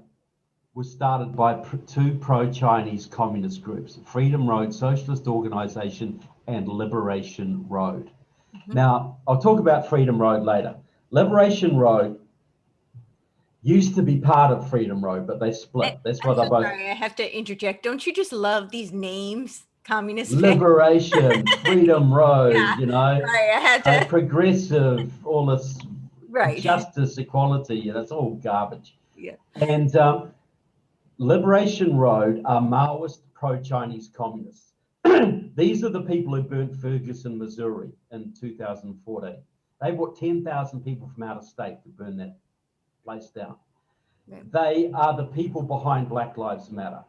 were started by 2 pro-Chinese communist groups, Freedom Road Socialist Organization and Liberation Road. Mm-hmm. Now, I'll talk about Freedom Road later. Liberation Road used to be part of Freedom Road, but they split. That's why they're both. Sorry, I have to interject. Don't you just love these names? Communist Liberation, Freedom Road, Right, I had to. Progressive, all this justice, equality, that's all garbage. Yeah. And Liberation Road are Maoist pro-Chinese communists. These are the people who burnt Ferguson, Missouri in 2014. They brought 10,000 people from out of state to burn that place down. Yeah. They are the people behind Black Lives Matter.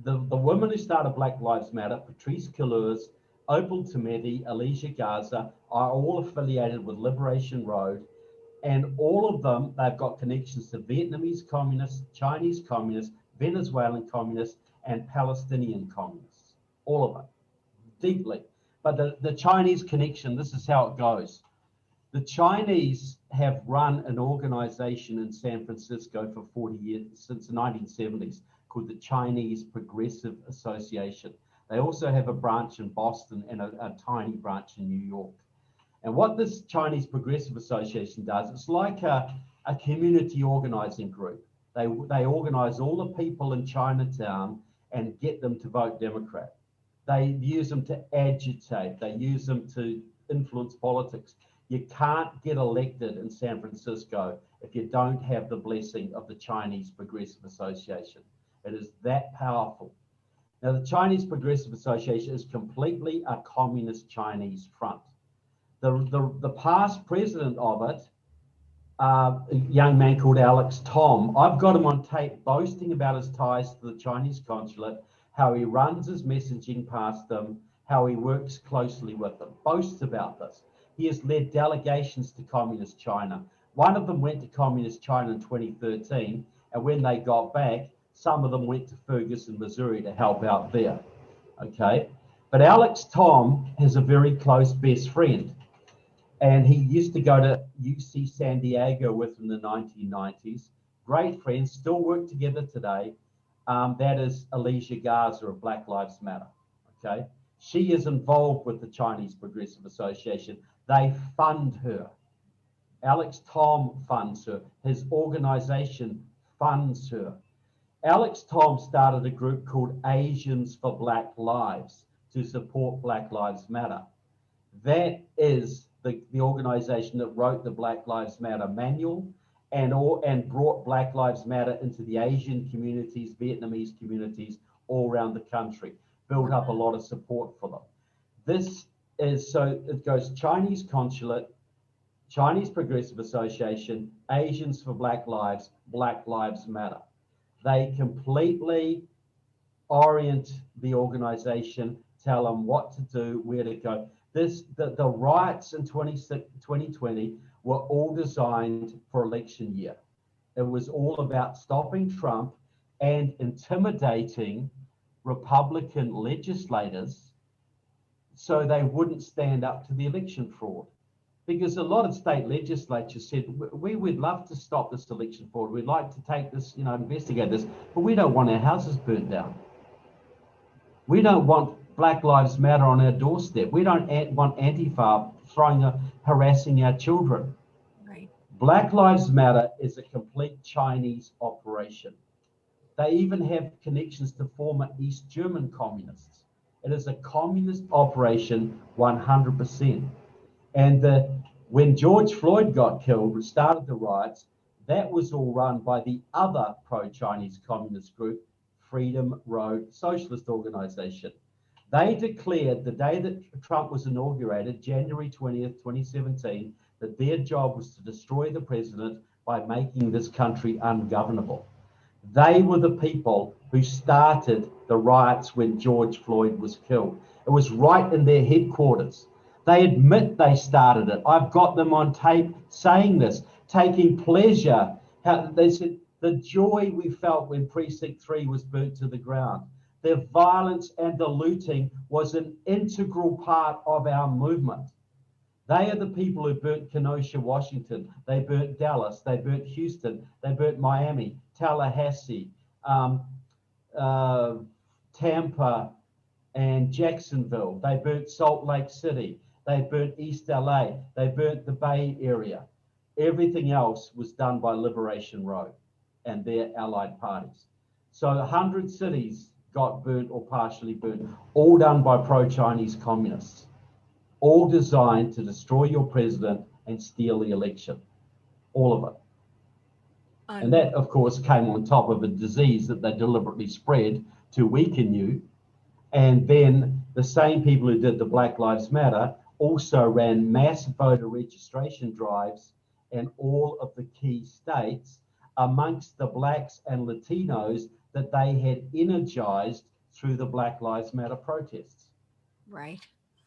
The women who started Black Lives Matter, Patrice Cullors, Opal Tometi, Alicia Garza, are all affiliated with Liberation Road. And all of them, they've got connections to Vietnamese communists, Chinese communists, Venezuelan communists, and Palestinian communists. All of them, deeply. But the Chinese connection, this is how it goes. The Chinese have run an organization in San Francisco for 40 years, since the 1970s, called the Chinese Progressive Association. They also have a branch in Boston and a tiny branch in New York. And what this Chinese Progressive Association does, it's like a community organizing group. They organize all the people in Chinatown and get them to vote Democrat. They use them to agitate. They use them to influence politics. You can't get elected in San Francisco if you don't have the blessing of the Chinese Progressive Association. It is that powerful. Now, the Chinese Progressive Association is completely a communist Chinese front. The past president of it, a young man called Alex Tom, I've got him on tape boasting about his ties to the Chinese consulate, how he runs his messaging past them, how he works closely with them, boasts about this. He has led delegations to Communist China. One of them went to Communist China in 2013, and when they got back, some of them went to Ferguson, Missouri to help out there, okay? But Alex Tom has a very close best friend, and he used to go to UC San Diego with him in the 1990s. Great friends, still work together today. That is Alicia Garza of Black Lives Matter, okay? She is involved with the Chinese Progressive Association. They fund her. Alex Tom funds her. His organization funds her. Alex Tom started a group called Asians for Black Lives to support Black Lives Matter. That is the organization that wrote the Black Lives Matter manual and brought Black Lives Matter into the Asian communities, Vietnamese communities all around the country, built up a lot of support for them. This is, so it goes Chinese consulate, Chinese Progressive Association, Asians for Black Lives Matter. They completely orient the organization, tell them what to do, where to go. The riots in 2020 were all designed for election year. It was all about stopping Trump and intimidating Republican legislators so they wouldn't stand up to the election fraud. Because a lot of state legislatures said, we would love to stop this election fraud. We'd like to take this, investigate this, but we don't want our houses burnt down. We don't want Black Lives Matter on our doorstep. We don't want Antifa harassing our children. Right. Black Lives Matter is a complete Chinese operation. They even have connections to former East German communists. It is a communist operation 100%. And when George Floyd got killed, started the riots, that was all run by the other pro-Chinese communist group, Freedom Road Socialist Organization. They declared the day that Trump was inaugurated, January 20th, 2017, that their job was to destroy the president by making this country ungovernable. They were the people who started the riots when George Floyd was killed. It was right in their headquarters. They admit they started it. I've got them on tape saying this, taking pleasure. They said the joy we felt when Precinct 3 was burnt to the ground. The violence and the looting was an integral part of our movement. They are the people who burnt Kenosha, Washington. They burnt Dallas. They burnt Houston. They burnt Miami, Tallahassee, Tampa, and Jacksonville. They burnt Salt Lake City. They burnt East LA. They burnt the Bay Area. Everything else was done by Liberation Road and their allied parties. So 100 cities got burnt or partially burnt, all done by pro-Chinese communists, all designed to destroy your president and steal the election. All of it. And that, of course, came on top of a disease that they deliberately spread to weaken you. And then the same people who did the Black Lives Matter also ran mass voter registration drives in all of the key states amongst the blacks and Latinos that they had energized through the Black Lives Matter protests. Right.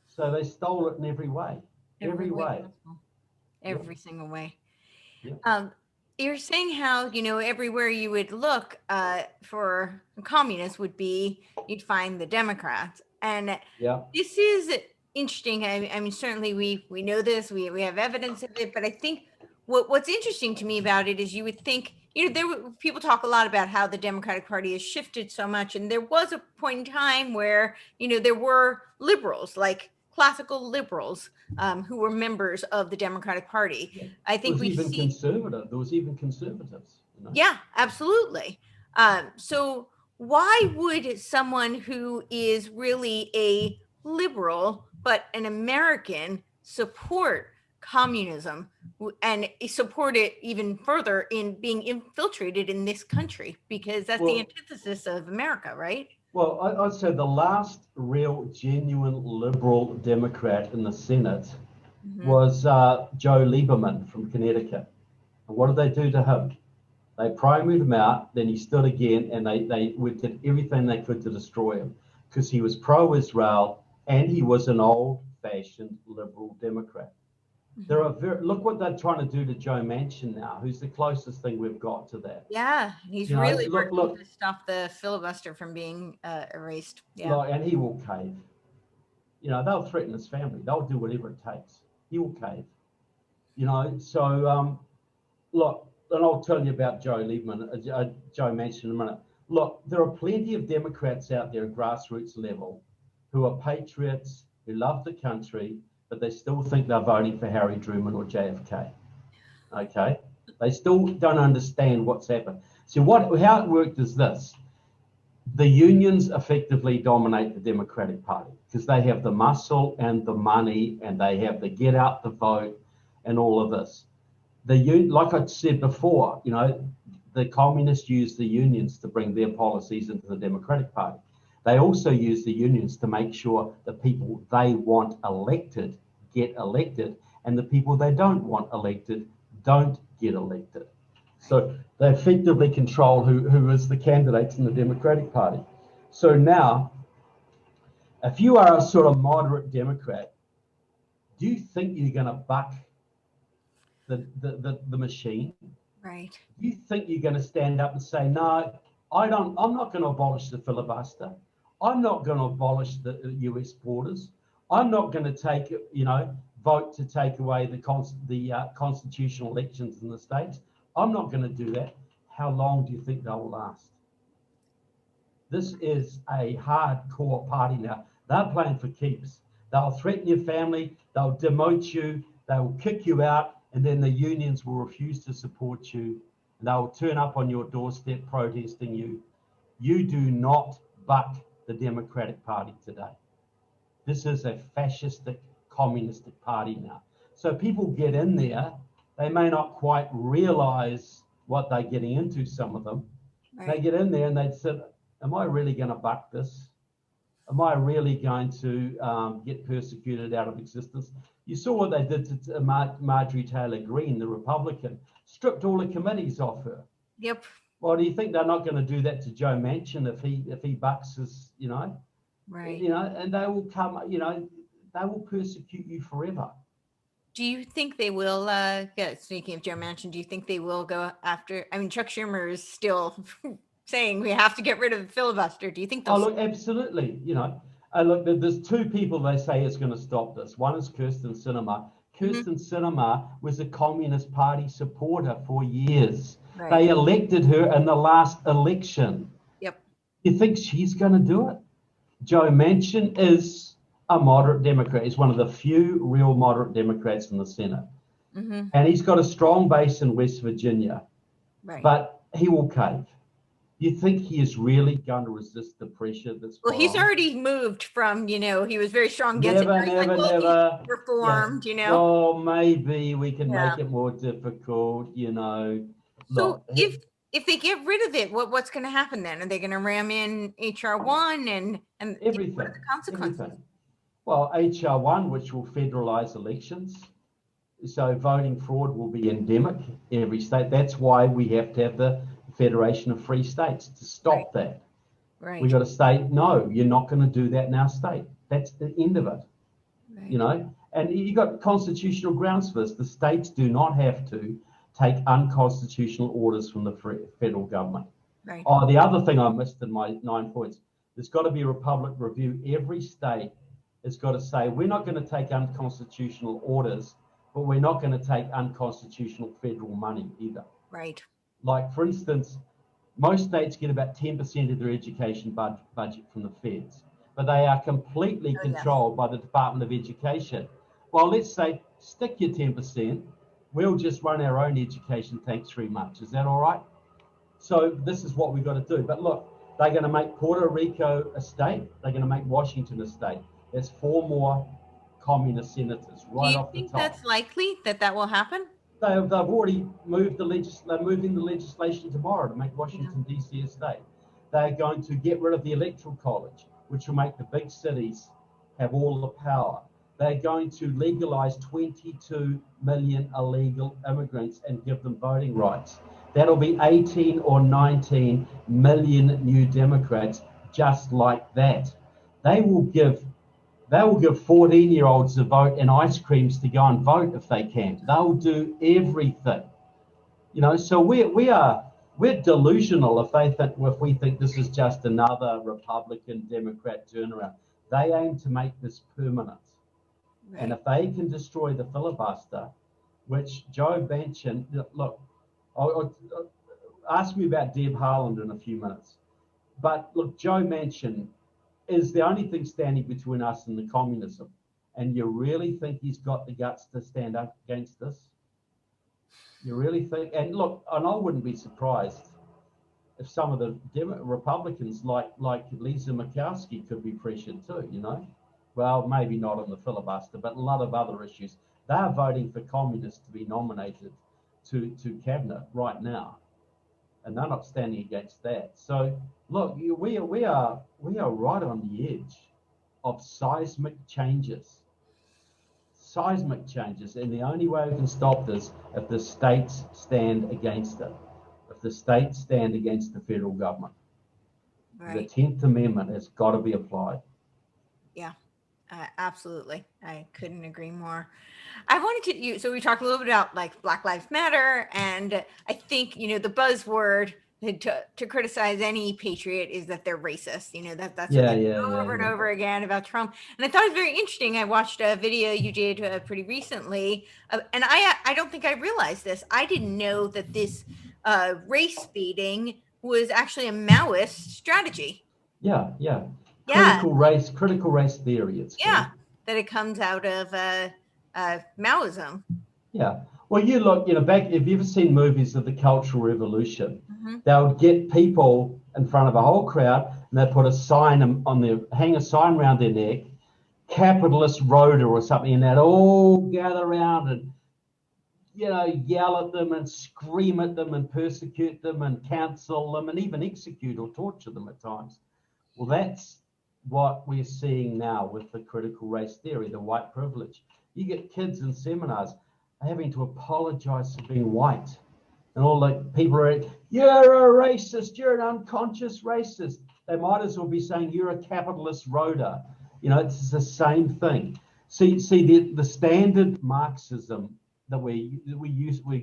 So they stole it in every way. Every way. Every single way. Yeah. You're saying how, everywhere you would look for communists you'd find the Democrats. And this is interesting. I mean, certainly we know this, we have evidence of it, but I think what's interesting to me about it is you would think, people talk a lot about how the Democratic Party has shifted so much. And there was a point in time where, there were liberals, like classical liberals, who were members of the Democratic Party. Yeah. I think there was even conservatives. Yeah, absolutely. So why would someone who is really a liberal but an American support communism and support it even further in being infiltrated in this country? Because that's the antithesis of America, right? Well, I'd say the last real, genuine liberal Democrat in the Senate was Joe Lieberman from Connecticut. And what did they do to him? They primaried him out, then he stood again, and they did everything they could to destroy him because he was pro-Israel and he was an old-fashioned liberal Democrat. Look what they're trying to do to Joe Manchin now, who's the closest thing we've got to that. Yeah, he's really working to stop the filibuster from being erased. Yeah, and he will cave. They'll threaten his family. They'll do whatever it takes. He will cave. So look, and I'll tell you about Joe Lieberman, Joe Manchin in a minute. Look, there are plenty of Democrats out there at grassroots level who are patriots, who love the country, but they still think they're voting for Harry Truman or JFK. Okay? They still don't understand what's happened. So how it worked is this. The unions effectively dominate the Democratic Party because they have the muscle and the money and they have the get out the vote and all of this. Like I said before, the communists use the unions to bring their policies into the Democratic Party. They also use the unions to make sure the people they want elected get elected and the people they don't want elected don't get elected. So they effectively control who is the candidates in the Democratic Party. So now, if you are a sort of moderate Democrat, do you think you're going to buck the machine? Right. You think you're going to stand up and say, no, I'm not going to abolish the filibuster. I'm not going to abolish the US borders. I'm not going to vote to take away the constitutional elections in the states. I'm not going to do that. How long do you think they'll last? This is a hardcore party now. They're playing for keeps. They'll threaten your family, they'll demote you, they'll kick you out, and then the unions will refuse to support you. And they'll turn up on your doorstep protesting you. You do not buck the Democratic Party today. This is a fascistic, communistic party now. So people get in there, they may not quite realize what they're getting into, some of them. Right. They get in there and they'd say, am I really going to buck this? Am I really going to get persecuted out of existence? You saw what they did to Marjorie Taylor Greene, the Republican, stripped all the committees off her. Yep. Well, do you think they're not going to do that to Joe Manchin if he bucks his, Right. And they will come, they will persecute you forever. Do you think they will, speaking of Joe Manchin, do you think they will go after, Chuck Schumer is still saying we have to get rid of the filibuster. Do you think they'll... Oh, look, absolutely. Look, there's two people they say is going to stop this. One is Kirsten Sinema. Kirsten Sinema was a Communist Party supporter for years. Right. They elected her in the last election. Yep. You think she's going to do it? Joe Manchin is a moderate Democrat. He's one of the few real moderate Democrats in the Senate. And he's got a strong base in West Virginia. Right. But he will cave. You think he is really going to resist the pressure that's... Well, he's already moved from, he was very strong against it. Never. Reformed, Well, maybe we can make it more difficult, So look, if they get rid of it, what's going to happen then? Are they going to ram in HR 1 and everything? What are the consequences? Everything. Well, HR 1, which will federalize elections. So voting fraud will be endemic in every state. That's why we have to have the Federation of Free States to stop that. Right. We got to say, no, you're not going to do that in our state. That's the end of it. Right. And you got constitutional grounds for this. The states do not have to take unconstitutional orders from the federal government. Right. Oh, the other thing I missed in my 9 points, there's got to be a republic review. Every state has got to say, we're not going to take unconstitutional orders, but we're not going to take unconstitutional federal money either. Right. Like, for instance, most states get about 10% of their education budget from the feds, but they are completely controlled by the Department of Education. Well, let's say, stick your 10%, we'll just run our own education, thanks very much. Is that all right? So this is what we've got to do. But look, they're going to make Puerto Rico a state. They're going to make Washington a state. There's 4 more communist senators right off the top. Do you think that's likely that will happen? They've already moved they're moving the legislation tomorrow to make Washington, D.C. a state. They're going to get rid of the Electoral College, which will make the big cities have all the power. They're going to legalize 22 million illegal immigrants and give them voting rights. That'll be 18 or 19 million new Democrats just like that. They will give 14-year-olds a vote and ice creams to go and vote if they can. They'll do everything. So we're delusional if we think this is just another Republican Democrat turnaround. They aim to make this permanent. Right. And if they can destroy the filibuster, which Joe Manchin, look, I'll ask me about Deb Haaland in a few minutes. But look, Joe Manchin is the only thing standing between us and the communism. And you really think he's got the guts to stand up against this? You really think? And look, and I wouldn't be surprised if some of the Republicans like Lisa Murkowski could be pressured too, Well, maybe not on the filibuster, but a lot of other issues. They're voting for communists to be nominated to cabinet right now. And they're not standing against that. So look, we are right on the edge of seismic changes. And the only way we can stop this if the states stand against it. If the states stand against the federal government. Right. The 10th Amendment has got to be applied. Yeah. Absolutely. I couldn't agree more. I wanted to, so we talked a little bit about like Black Lives Matter, and I think, the buzzword to criticize any patriot is that they're racist. That's what Yeah, they yeah, do yeah, over and yeah. over again about Trump. And I thought it was very interesting. I watched a video you did pretty recently, and I don't think I realized this. I didn't know that this race baiting was actually a Maoist strategy. Yeah, yeah. Yeah, Critical race theory, it's yeah, called. that it comes out of Maoism. Yeah. Well, you look, back, if you've ever seen movies of the Cultural Revolution, Mm-hmm. they would get people in front of a whole crowd and they'd put a sign hang a sign around their neck, capitalist rhoda or something, and they'd all gather around and, yell at them and scream at them and persecute them and cancel them and even execute or torture them at times. Well, that's what we're seeing now with the critical race theory, the white privilege. You get kids in seminars having to apologize for being white. And all the people are, you're a racist, you're an unconscious racist. They might as well be saying you're a capitalist rhoda. It's the same thing. See, the standard Marxism that we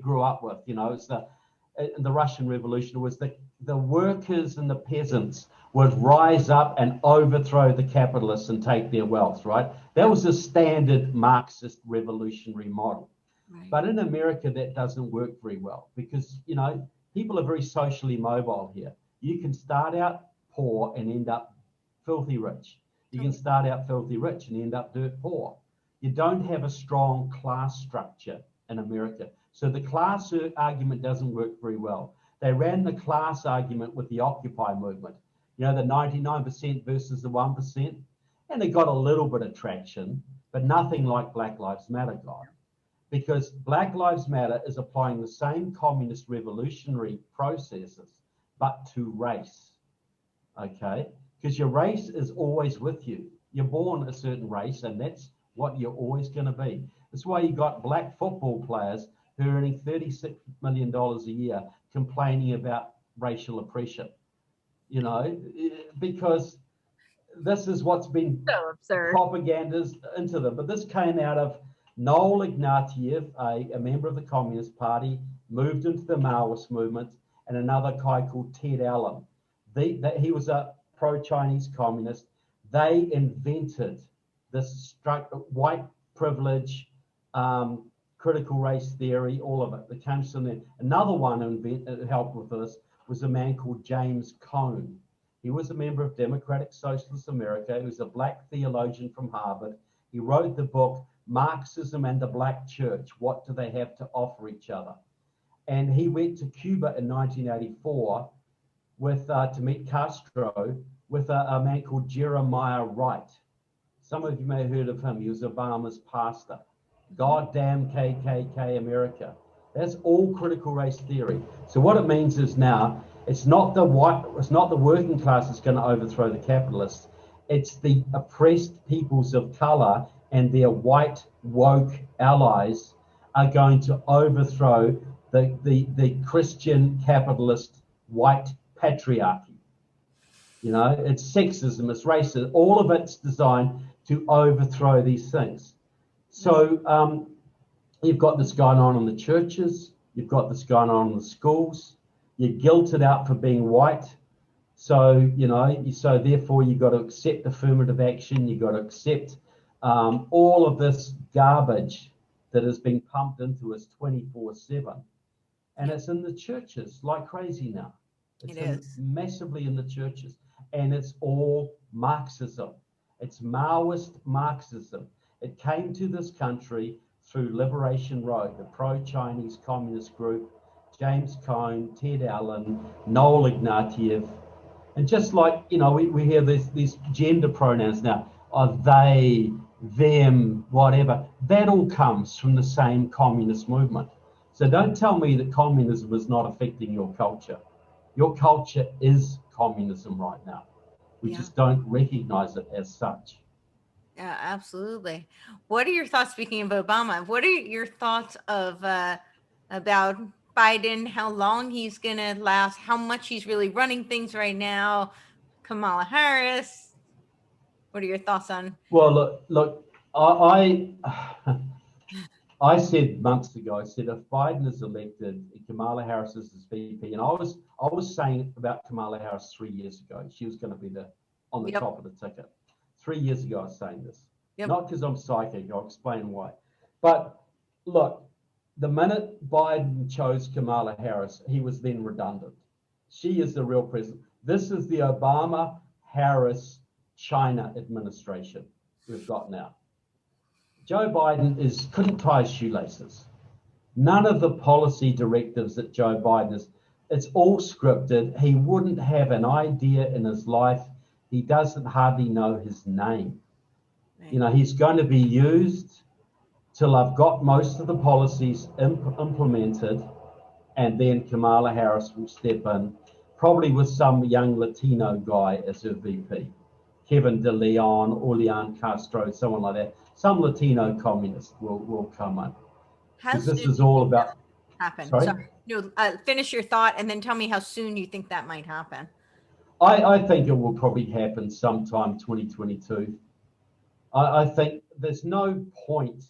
grew up with, it's the Russian Revolution was the workers and the peasants would rise up and overthrow the capitalists and take their wealth, right? That was a standard Marxist revolutionary model. Right. But in America, that doesn't work very well because, people are very socially mobile here. You can start out poor and end up filthy rich. You can start out filthy rich and end up dirt poor. You don't have a strong class structure in America. So the class argument doesn't work very well. They ran the class argument with the Occupy movement, the 99% versus the 1%. And they got a little bit of traction, but nothing like Black Lives Matter got. Because Black Lives Matter is applying the same communist revolutionary processes, but to race, okay? Because your race is always with you. You're born a certain race, and that's what you're always going to be. That's why you got black football players who are earning $36 million a year complaining about racial oppression, because this is what's been So absurd. propagandas into them. But this came out of Noel Ignatieff, a member of the Communist Party, moved into the Maoist movement, and another guy called Ted Allen. He was a pro-Chinese communist. They invented this white privilege, critical race theory, all of it that comes from there. Another one who helped with this was a man called James Cone. He was a member of Democratic Socialist America. He was a black theologian from Harvard. He wrote the book, Marxism and the Black Church, What Do They Have to Offer Each Other? And he went to Cuba in 1984 to meet Castro with a man called Jeremiah Wright. Some of you may have heard of him. He was Obama's pastor. Goddamn KKK America. That's all critical race theory. So what it means is now it's not the working class that's going to overthrow the capitalists. It's the oppressed peoples of color and their white woke allies are going to overthrow the Christian capitalist white patriarchy. It's sexism, it's racism, all of it's designed to overthrow these things. So you've got this going on in the churches, you've got this going on in the schools, you're guilted out for being white. So, so therefore you've got to accept affirmative action, you've got to accept all of this garbage that is being pumped into us 24/7. And it's in the churches like crazy now. It's massively in the churches. And it's all Marxism. It's Maoist Marxism. It came to this country through Liberation Road, the pro-Chinese communist group, James Cone, Ted Allen, Noel Ignatieff. And just like, we hear these gender pronouns now, they, them, whatever. That all comes from the same communist movement. So don't tell me that communism is not affecting your culture. Your culture is communism right now. We just don't recognize it as such. Yeah, absolutely. What are your thoughts, speaking of Obama, what are your thoughts of about Biden, how long he's going to last, how much he's really running things right now, Kamala Harris? What are your thoughts on? Well, look, I I said months ago, I said if Biden is elected and Kamala Harris is his VP, and I was saying about Kamala Harris 3 years ago, she was going to be on the Yep. top of the ticket. 3 years ago, I was saying this. Yep. Not because I'm psychic, I'll explain why. But look, the minute Biden chose Kamala Harris, he was then redundant. She is the real president. This is the Obama-Harris-China administration we've got now. Joe Biden couldn't tie his shoelaces. None of the policy directives that Joe Biden is, it's all scripted. He wouldn't have an idea in his life. He doesn't hardly know his name. Right. You know, he's going to be used till I've got most of the policies implemented, and then Kamala Harris will step in, probably with some young Latino guy as her VP. Kevin De Leon, Julian Castro, someone like that. Some Latino communist will come in. Because this is all about happen. Sorry? No, finish your thought and then tell me how soon you think that might happen. I think it will probably happen sometime 2022. I think there's no point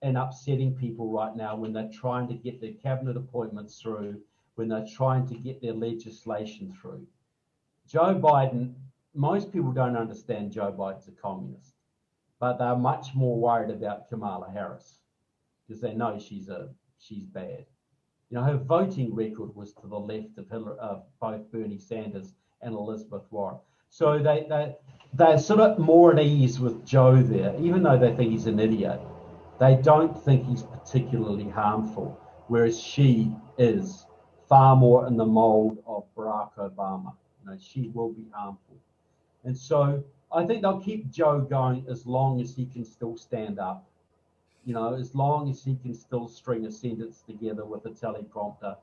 in upsetting people right now when they're trying to get their cabinet appointments through, when they're trying to get their legislation through. Joe Biden, most people don't understand Joe Biden's a communist, but they're much more worried about Kamala Harris because they know she's bad. You know, her voting record was to the left of both Bernie Sanders and Elizabeth Warren. So they're sort of more at ease with Joe there, even though they think he's an idiot. They don't think he's particularly harmful, whereas she is far more in the mold of Barack Obama. You know, she will be harmful. And so I think they'll keep Joe going as long as he can still stand up. You know, as long as he can still string a sentence together with a teleprompter.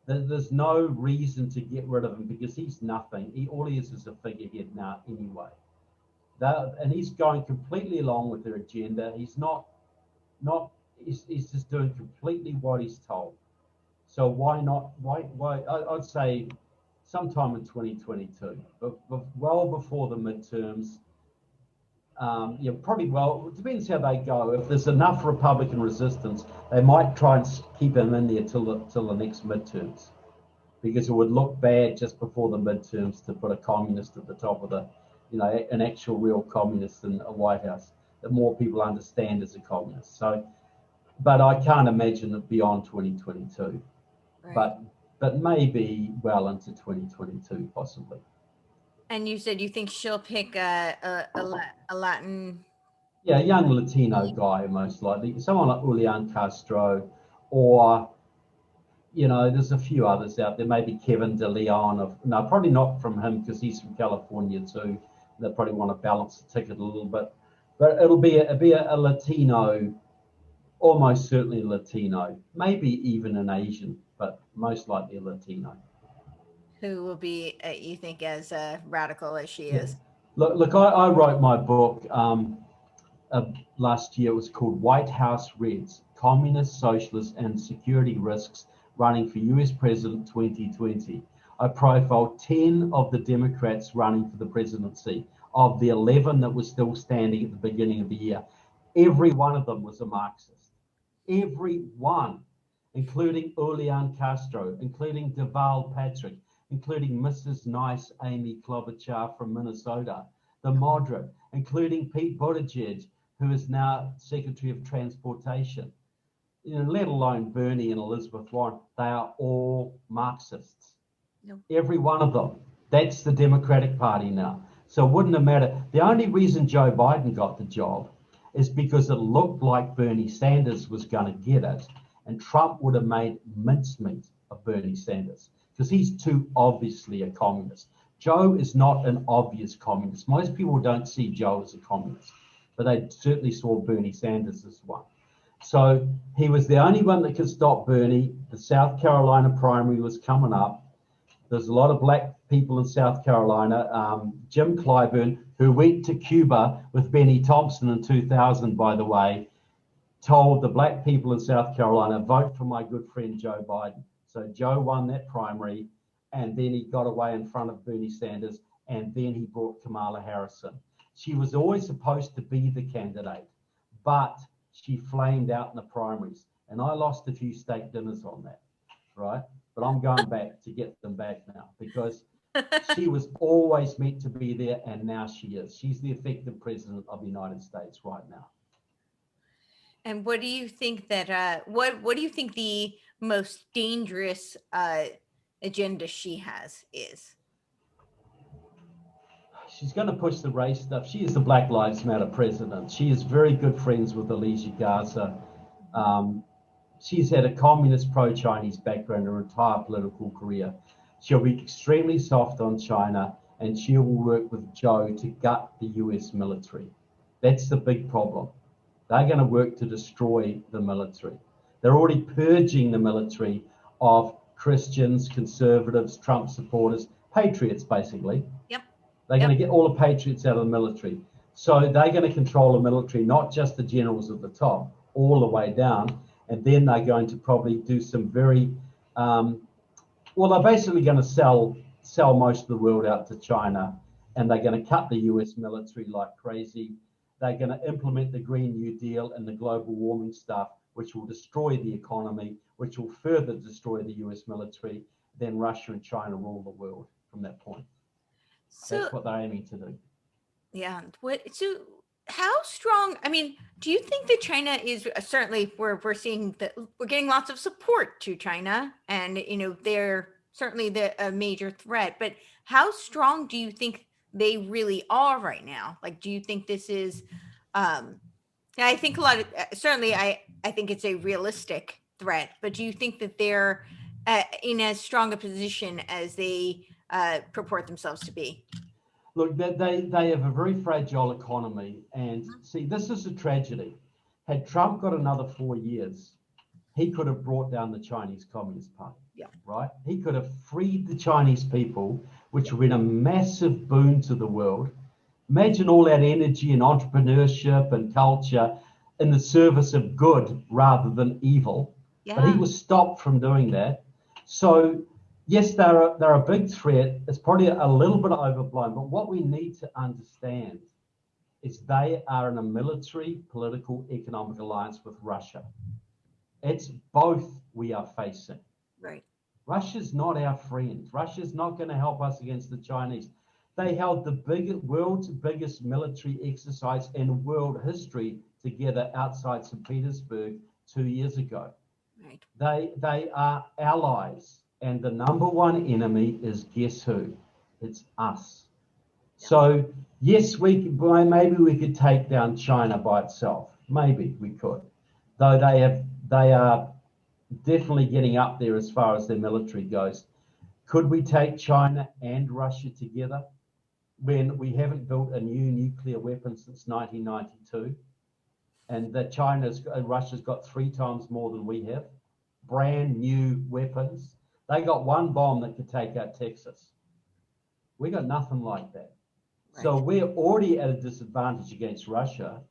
There's no reason to get rid of him because he's nothing. All he is a figurehead now anyway. And he's going completely along with their agenda. He's he's just doing completely what he's told. So why not? Why? I'd say sometime in 2022, but well before the midterms. Yeah, probably. Well, it depends how they go. If there's enough Republican resistance, they might try and keep him in there till the next midterms, because it would look bad just before the midterms to put a communist at the top of an actual real communist in a White House that more people understand as a communist. So, but I can't imagine it beyond 2022. Right. But maybe well into 2022 possibly. And you said you think she'll pick a Latin. Yeah, a young Latino guy, most likely. Someone like Julian Castro, or, there's a few others out there. Maybe Kevin De Leon. No, probably not from him because he's from California too. They probably want to balance the ticket a little bit. But it'll be a Latino, almost certainly Latino, maybe even an Asian, but most likely a Latino. Who will be, you think, as radical as she is? Look, I wrote my book last year. It was called White House Reds, Communist, Socialist, and Security Risks Running for US President 2020. I profiled 10 of the Democrats running for the presidency. Of the 11 that were still standing at the beginning of the year, every one of them was a Marxist. Every one, including Julian Castro, including Deval Patrick, including Mrs. Nice Amy Klobuchar from Minnesota, the moderate, including Pete Buttigieg, who is now Secretary of Transportation, let alone Bernie and Elizabeth Warren. They are all Marxists. Nope. Every one of them. That's the Democratic Party now. So it wouldn't have mattered. The only reason Joe Biden got the job is because it looked like Bernie Sanders was going to get it, and Trump would have made mincemeat of Bernie Sanders because he's too obviously a communist. Joe is not an obvious communist. Most people don't see Joe as a communist, but they certainly saw Bernie Sanders as one. So he was the only one that could stop Bernie. The South Carolina primary was coming up. There's a lot of black people in South Carolina. Jim Clyburn, who went to Cuba with Benny Thompson in 2000, by the way, told the black people in South Carolina, vote for my good friend Joe Biden. So Joe won that primary, and then he got away in front of Bernie Sanders, and then he brought Kamala Harris in. She was always supposed to be the candidate, but she flamed out in the primaries. And I lost a few steak dinners on that, right? But I'm going back to get them back now because she was always meant to be there, and now she is. She's the effective president of the United States right now. And what do you think that what do you think the most dangerous agenda she has is? She's going to push the race stuff. She is the Black Lives Matter president. She is very good friends with Alicia Garza. She's had a communist pro-Chinese background her entire political career. She'll be extremely soft on China, and she will work with Joe to gut the US military. That's the big problem. They're going to work to destroy the military. They're already purging the military of Christians, conservatives, Trump supporters, patriots, basically. Yep. They're going to get all the patriots out of the military. So they're going to control the military, not just the generals at the top, all the way down. And then they're going to probably do some very, they're basically going to sell most of the world out to China, and they're going to cut the US military like crazy. They're going to implement the Green New Deal and the global warming stuff, which will destroy the economy, which will further destroy the US military. Then Russia and China rule the world from that point. So that's what they're aiming to do. Yeah. So how strong, I mean, do you think that China is certainly we're seeing that we're getting lots of support to China, and they're certainly a major threat, but how strong do you think they really are right now? Like, do you think this is I think a lot of certainly I think it's a realistic threat, but do you think that they're in as strong a position as they purport themselves to be? Look, they have a very fragile economy. And see, this is a tragedy. Had Trump got another 4 years, he could have brought down the Chinese Communist Party. Yeah. Right? He could have freed the Chinese people, which would have been a massive boon to the world. Imagine all that energy and entrepreneurship and culture in the service of good rather than evil. Yeah. But he was stopped from doing that. So yes, they're a big threat. It's probably a little bit overblown, but what we need to understand is they are in a military, political, economic alliance with Russia. It's both we are facing. Right. Russia's not our friend. Russia's not going to help us against the Chinese. They held the world's biggest military exercise in world history together outside St. Petersburg 2 years ago. Right. They are allies. And the number one enemy is, guess who? It's us. Yeah. So yes, maybe we could take down China by itself. Maybe we could, though they are definitely getting up there as far as their military goes. Could we take China and Russia together when we haven't built a new nuclear weapon since 1992, and that Russia's got 3 times more than we have, brand new weapons? They got one bomb that could take out Texas. We got nothing like that. Right. So we're already at a disadvantage against Russia.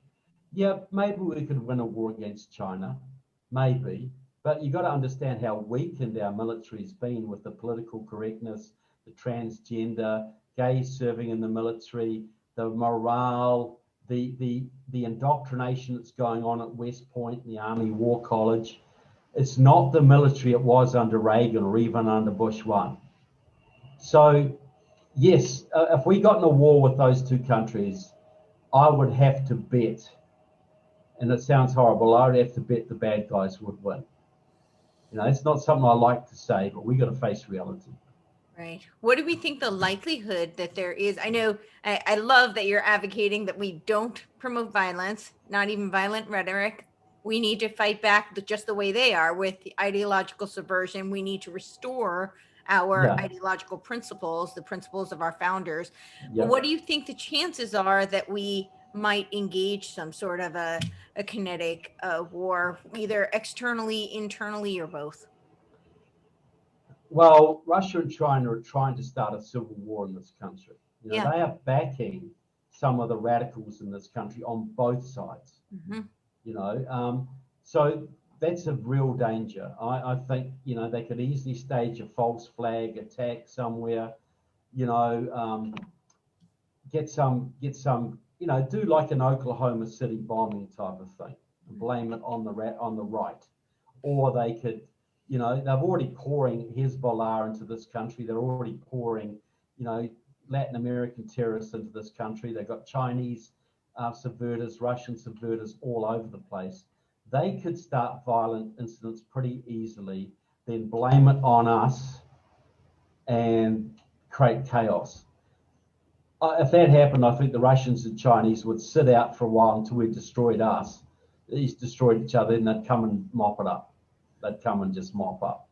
Yeah, maybe we could win a war against China, maybe. But you got to understand how weakened our military's been with the political correctness, the transgender, gays serving in the military, the morale, the indoctrination that's going on at West Point, the Army War College. It's not the military it was under Reagan or even under Bush 1. So, yes, if we got in a war with those two countries, I would have to bet, and it sounds horrible, I would have to bet the bad guys would win. It's not something I like to say, but we got to face reality. Right. What do we think the likelihood that there is? I know I love that you're advocating that we don't promote violence, not even violent rhetoric. We need to fight back just the way they are with the ideological subversion. We need to restore our ideological principles, the principles of our founders. But what do you think the chances are that we might engage some sort of a kinetic war, either externally, internally, or both? Well, Russia and China are trying to start a civil war in this country. They are backing some of the radicals in this country on both sides. Mm-hmm. So that's a real danger. I think, they could easily stage a false flag attack somewhere, get some, do like an Oklahoma City bombing type of thing. blame it on the right, or they could, you know, they're already pouring Hezbollah into this country. They're already pouring, you know, Latin American terrorists into this country. They've got Chinese subverters, Russian subverters all over the place. They could start violent incidents pretty easily, then blame it on us and create chaos. If that happened, I think the Russians and Chinese would sit out for a while until we destroyed us. These destroyed each other, and they'd come and mop it up. They'd come and just mop up,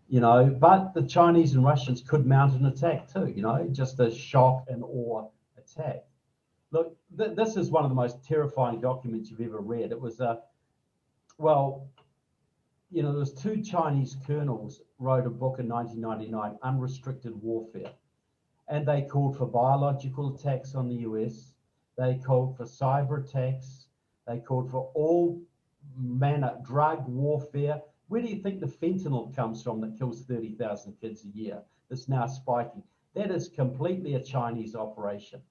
you know. But the Chinese and Russians could mount an attack too, you know, just a shock and awe attack. Look, this is one of the most terrifying documents you've ever read. It was well, you know, there was two Chinese colonels wrote a book in 1999, Unrestricted Warfare. And they called for biological attacks on the US. They called for cyber attacks. They called for all manner drug warfare. Where do you think the fentanyl comes from that kills 30,000 kids a year? That's now spiking. That is completely a Chinese operation,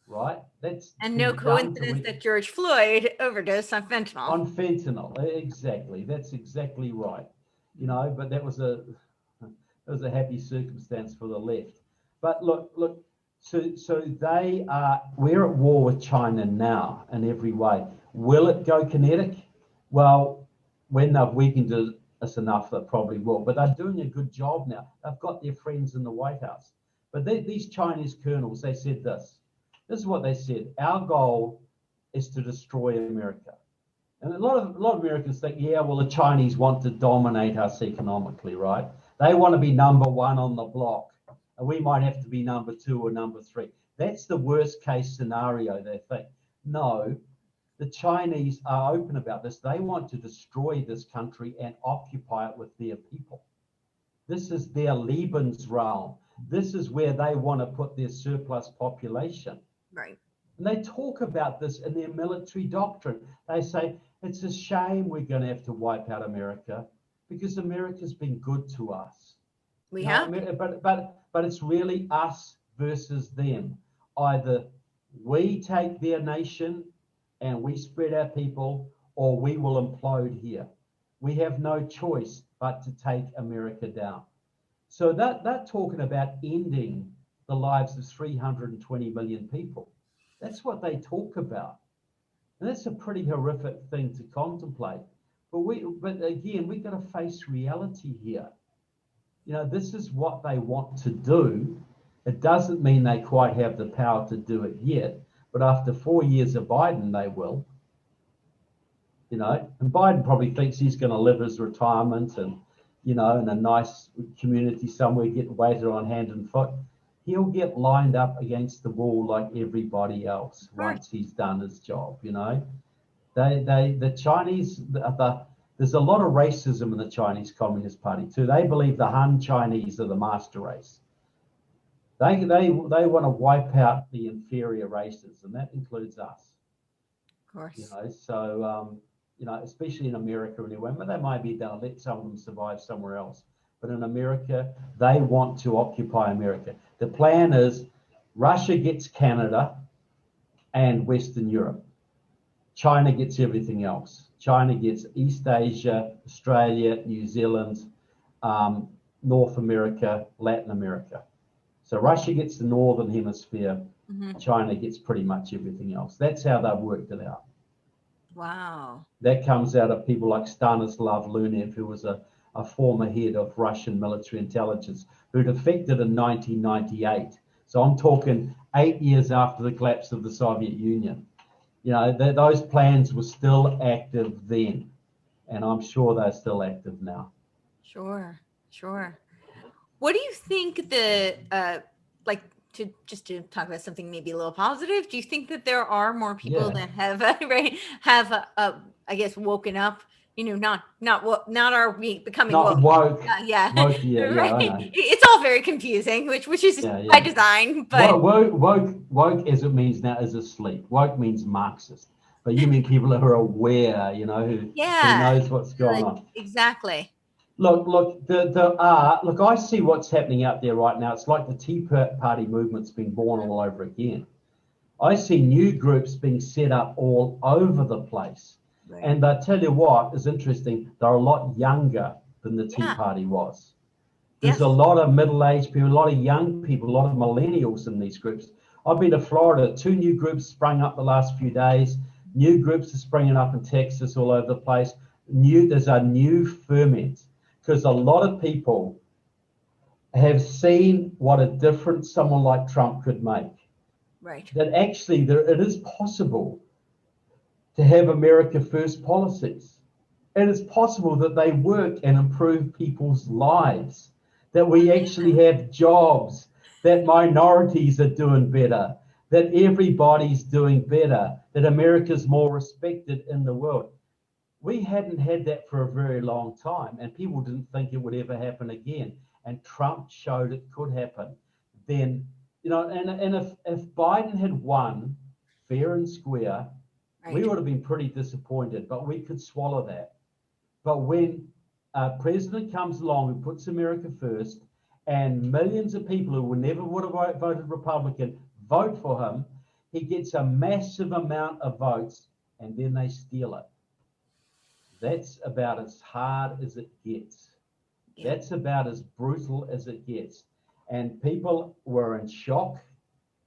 right? That's and no coincidence that George Floyd overdosed on fentanyl. On fentanyl, exactly. That's exactly right. You know, but that was a happy circumstance for the left. But look, so we're at war with China now in every way. Will it go kinetic? Well, when they've weakened us enough, they probably will. But they're doing a good job now. They've got their friends in the White House. But these Chinese colonels, they said this. This is what they said. Our goal is to destroy America. And a lot of Americans think, yeah, well, the Chinese want to dominate us economically, right? They want to be number one on the block. And we might have to be number two or number three. That's the worst case scenario, they think. No, the Chinese are open about this. They want to destroy this country and occupy it with their people. This is their Lebensraum. This is where they want to put their surplus population. Right. And they talk about this in their military doctrine. They say, it's a shame we're going to have to wipe out America because America's been good to us. We have. But it's really us versus them. Either we take their nation and we spread our people, or we will implode here. We have no choice but to take America down. So they're talking about ending the lives of 320 million people. That's what they talk about. And that's a pretty horrific thing to contemplate. But again, we've got to face reality here. You know, this is what they want to do. It doesn't mean they quite have the power to do it yet, but after 4 years of Biden, they will. You know, and Biden probably thinks he's going to live his retirement and, you know, in a nice community somewhere, get waited on hand and foot. He'll get lined up against the wall like everybody else once he's done his job, you know. The Chinese, there's a lot of racism in the Chinese Communist Party too. They believe the Han Chinese are the master race. They want to wipe out the inferior races, and that includes us. Of course. You know, so you know, especially in America anyway, but they might be done. Let some of them survive somewhere else. But in America, they want to occupy America. The plan is Russia gets Canada and Western Europe. China gets everything else. China gets East Asia, Australia, New Zealand, North America, Latin America. So Russia gets the Northern Hemisphere. Mm-hmm. China gets pretty much everything else. That's how they've worked it out. Wow. That comes out of people like Stanislav Lunev, who was a former head of Russian military intelligence, who defected in 1998. So I'm talking 8 years after the collapse of the Soviet Union. You know, those plans were still active then, and I'm sure they're still active now. Sure. What do you think to talk about something maybe a little positive, do you think that there are more people that have I guess woken up? You know, not are we becoming woke? Woke, right? I know. It's all very confusing, which is by design. But woke, as it means now, is asleep. Woke means Marxist, but you mean people who are aware, you know, who knows what's going on. Exactly. Look, I see what's happening out there right now. It's like the Tea Party movement's been born all over again. I see new groups being set up all over the place. Right. And I tell you what is interesting, they're a lot younger than the Tea Yeah. Party was. There's Yes. a lot of middle-aged people, a lot of young people, a lot of millennials in these groups. I've been to Florida, 2 new groups sprung up the last few days. New groups are springing up in Texas all over the place. There's a new ferment because a lot of people have seen what a difference someone like Trump could make. Right. That actually it is possible to have America First policies. It is possible that they work and improve people's lives, that we actually have jobs, that minorities are doing better, that everybody's doing better, that America's more respected in the world. We hadn't had that for a very long time, and people didn't think it would ever happen again. And Trump showed it could happen. Then, and if Biden had won fair and square, we Right. would have been pretty disappointed, but we could swallow that. But when a president comes along who puts America first, and millions of people who would never would have voted Republican vote for him, he gets a massive amount of votes, and then they steal it. That's about as hard as it gets. Yeah. That's about as brutal as it gets. And people were in shock,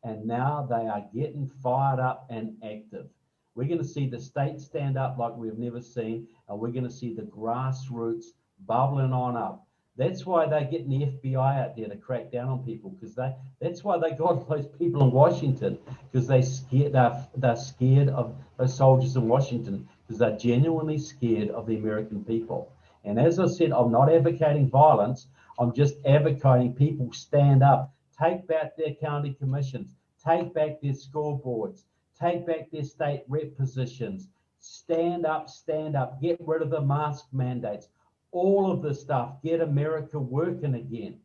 and now they are getting fired up and active. We're going to see the state stand up like we've never seen, and we're going to see the grassroots bubbling on up. That's why they're getting the FBI out there to crack down on people, because that's why they got those people in Washington, because they're scared of those soldiers in Washington, because they're genuinely scared of the American people. And as I said, I'm not advocating violence. I'm just advocating people stand up, take back their county commissions, take back their scoreboards, take back their state rep positions, stand up, get rid of the mask mandates, all of this stuff, get America working again.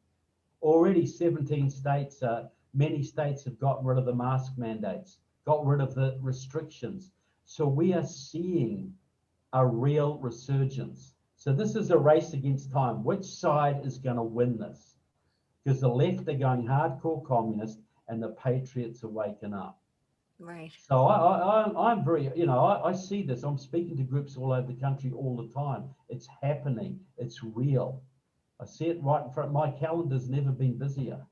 Already 17 states, many states have gotten rid of the mask mandates, got rid of the restrictions. So we are seeing a real resurgence. So this is a race against time. Which side is going to win this? Because the left are going hardcore communist and the patriots are waking up. Right. So I'm very, I see this. I'm speaking to groups all over the country all the time. It's happening. It's real. I see it right in front. My calendar's never been busier.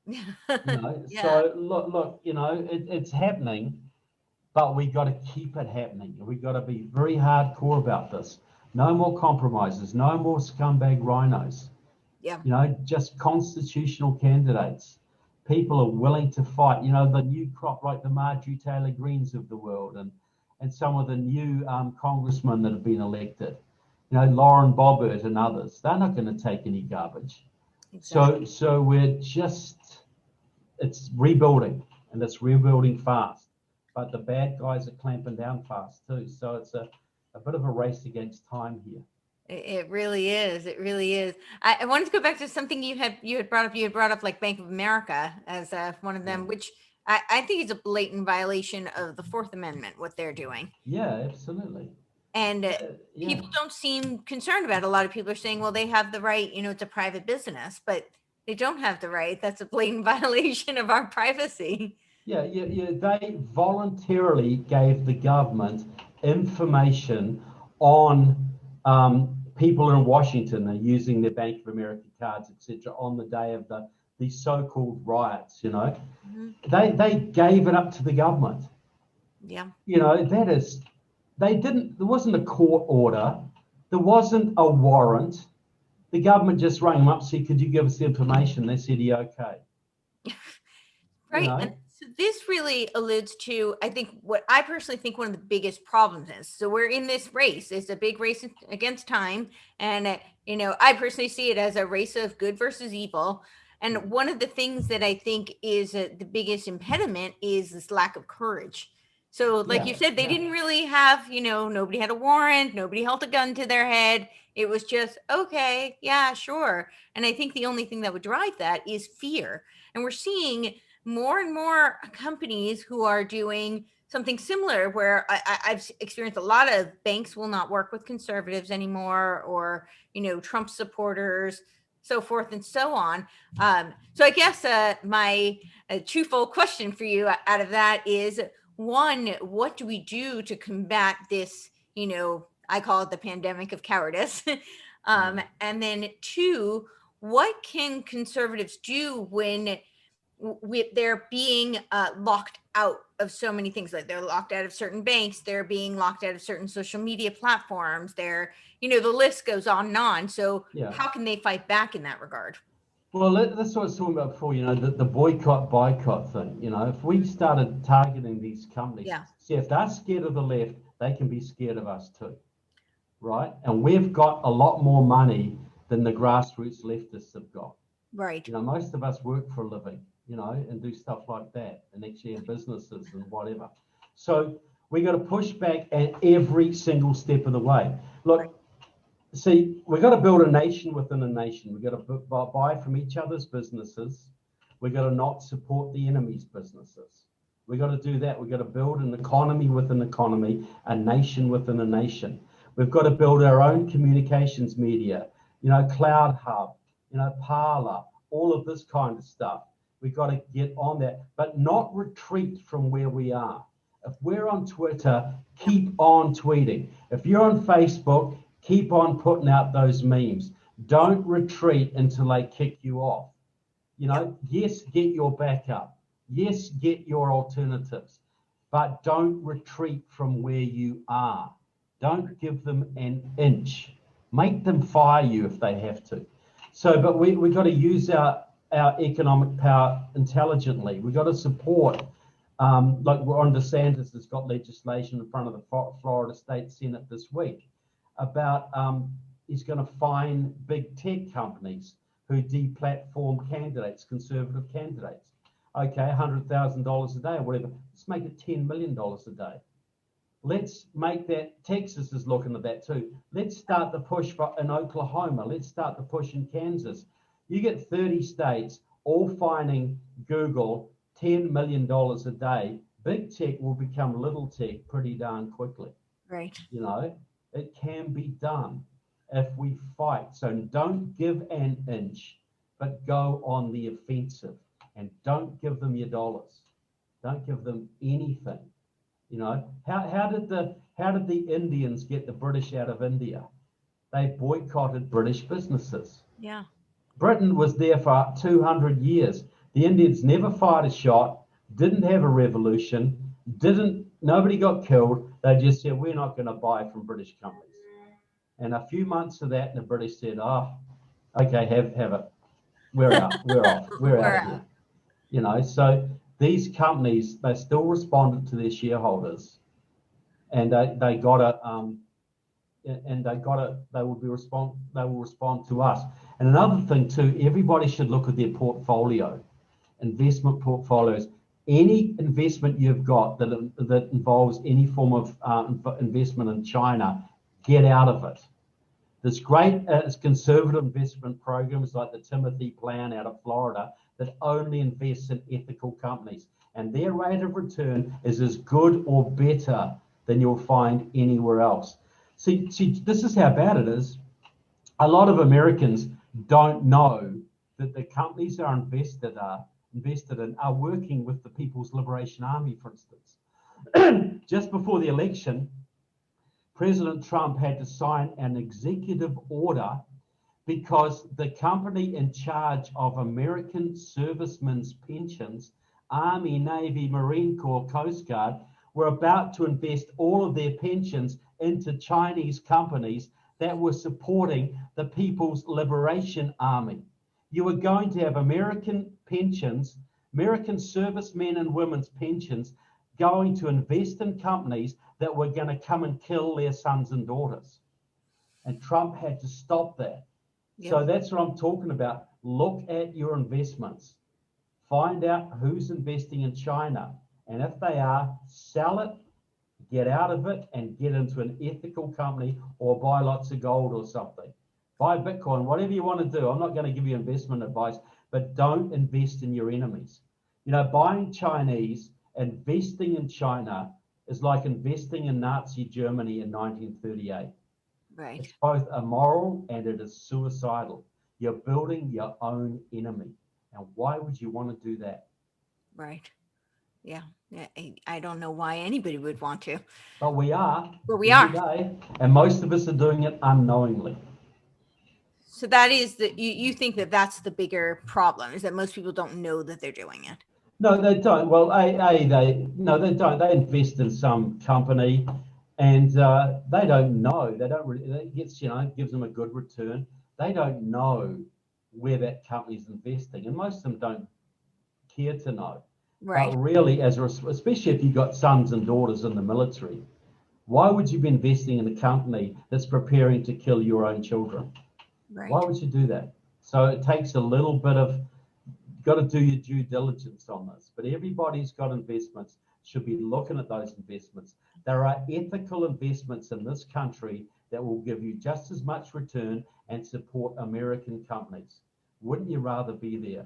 Yeah. So look, it's happening, but we got to keep it happening. We got to be very hardcore about this. No more compromises. No more scumbag rhinos. Yeah. Just constitutional candidates. People are willing to fight. The new crop like the Marjorie Taylor Greens of the world, and some of the new congressmen that have been elected. Lauren Boebert and others. They're not going to take any garbage. Exactly. So it's rebuilding, and it's rebuilding fast. But the bad guys are clamping down fast too. So it's a bit of a race against time here. It really is. It really is. I wanted to go back to something you had brought up. You had brought up like Bank of America as one of them, which I think is a blatant violation of the Fourth Amendment, what they're doing. Yeah, absolutely. And Yeah. people don't seem concerned about it. A lot of people are saying, well, they have the right, it's a private business, but they don't have the right. That's a blatant violation of our privacy. Yeah. They voluntarily gave the government information on people in Washington and using their Bank of America cards, etc., on the day of the so-called riots. Mm-hmm. They gave it up to the government. Yeah. There wasn't a court order, there wasn't a warrant. The government just rang them up, said, "Could you give us the information?" They said, "Yeah, okay." Right. And so this really alludes to, I think, what I personally think one of the biggest problems is. So we're in this race. It's a big race against time. And, I personally see it as a race of good versus evil. And one of the things that I think is the biggest impediment is this lack of courage. So like you said, they didn't really have, nobody had a warrant, nobody held a gun to their head. It was just, okay, yeah, sure. And I think the only thing that would drive that is fear. And we're seeing more and more companies who are doing something similar where I've experienced a lot of banks will not work with conservatives anymore, or, Trump supporters, so forth and so on. So I guess my twofold question for you out of that is, one, what do we do to combat this, I call it the pandemic of cowardice. And then two, what can conservatives do when they're being locked out of so many things? Like they're locked out of certain banks, they're being locked out of certain social media platforms, the list goes on and on. So how can they fight back in that regard? Well, that's what I was talking about before, the boycott thing. If we started targeting these companies, see, if they're scared of the left, they can be scared of us too, right? And we've got a lot more money than the grassroots leftists have got. Right. Most of us work for a living, and do stuff like that and actually have businesses and whatever. So we got to push back at every single step of the way. Look, see, we've got to build a nation within a nation. We've got to buy from each other's businesses. We've got to not support the enemy's businesses. We've got to do that. We've got to build an economy within an economy, a nation within a nation. We've got to build our own communications media, Cloud Hub, Parler, all of this kind of stuff. We've got to get on that, but not retreat from where we are. If we're on Twitter, keep on tweeting. If you're on Facebook, keep on putting out those memes. Don't retreat until they kick you off. Yes, get your backup. Yes, get your alternatives, but don't retreat from where you are. Don't give them an inch. Make them fire you if they have to. So, but we've got to use our economic power intelligently. We've got to support, like Ron DeSantis has got legislation in front of the Florida State Senate this week about he's going to fine big tech companies who deplatform candidates, conservative candidates. Okay, $100,000 a day or whatever. Let's make it $10 million a day. Let's make that. Texas is looking at that too. Let's start the push in Oklahoma. Let's start the push in Kansas. You get 30 states all fining Google $10 million a day. Big tech will become little tech pretty darn quickly. Right. It can be done if we fight. So don't give an inch, but go on the offensive, and don't give them your dollars. Don't give them anything. How did the Indians get the British out of India? They boycotted British businesses. Yeah. Britain was there for 200 years. The Indians never fired a shot, didn't have a revolution, nobody got killed. They just said, we're not going to buy from British companies. And a few months of that, and the British said, oh, okay, have it. We're out. We're off. We're out of here. So these companies, they still responded to their shareholders, and they will respond to us. And another thing too, everybody should look at their portfolio, investment portfolios. Any investment you've got that involves any form of investment in China, get out of it. There's great conservative investment programs like the Timothy Plan out of Florida that only invests in ethical companies, and their rate of return is as good or better than you'll find anywhere else. See, this is how bad it is. A lot of Americans don't know that the companies they're invested in are working with the People's Liberation Army, for instance. Just before the election, President Trump had to sign an executive order because the company in charge of American servicemen's pensions, Army, Navy, Marine Corps, Coast Guard, were about to invest all of their pensions into Chinese companies that were supporting the People's Liberation Army. You were going to have American pensions, American servicemen and women's pensions, going to invest in companies that were going to come and kill their sons and daughters. And Trump had to stop that. Yep. So that's what I'm talking about. Look at your investments. Find out who's investing in China. And if they are, sell it, get out of it, and get into an ethical company, or buy lots of gold or something. Buy Bitcoin, whatever you want to do. I'm not going to give you investment advice, but don't invest in your enemies. Buying Chinese, investing in China is like investing in Nazi Germany in 1938. Right. It's both immoral and it is suicidal. You're building your own enemy. And why would you want to do that? Right. Yeah. Yeah, I don't know why anybody would want to, But we are but we every are. day, and most of us are doing it unknowingly. So that is you think that that's the bigger problem, is that most people don't know that they're doing it. No, they don't. Well, they no, they don't. They invest in some company, and they don't know. They don't really. It gets gives them a good return. They don't know where that company's investing, and most of them don't care to know. But Right. really, especially if you've got sons and daughters in the military, why would you be investing in a company that's preparing to kill your own children? Why Right. would you do that? So it takes a little bit of, got to do your due diligence on this. But everybody's got investments, should be looking at those investments. There are ethical investments in this country that will give you just as much return and support American companies. Wouldn't you rather be there?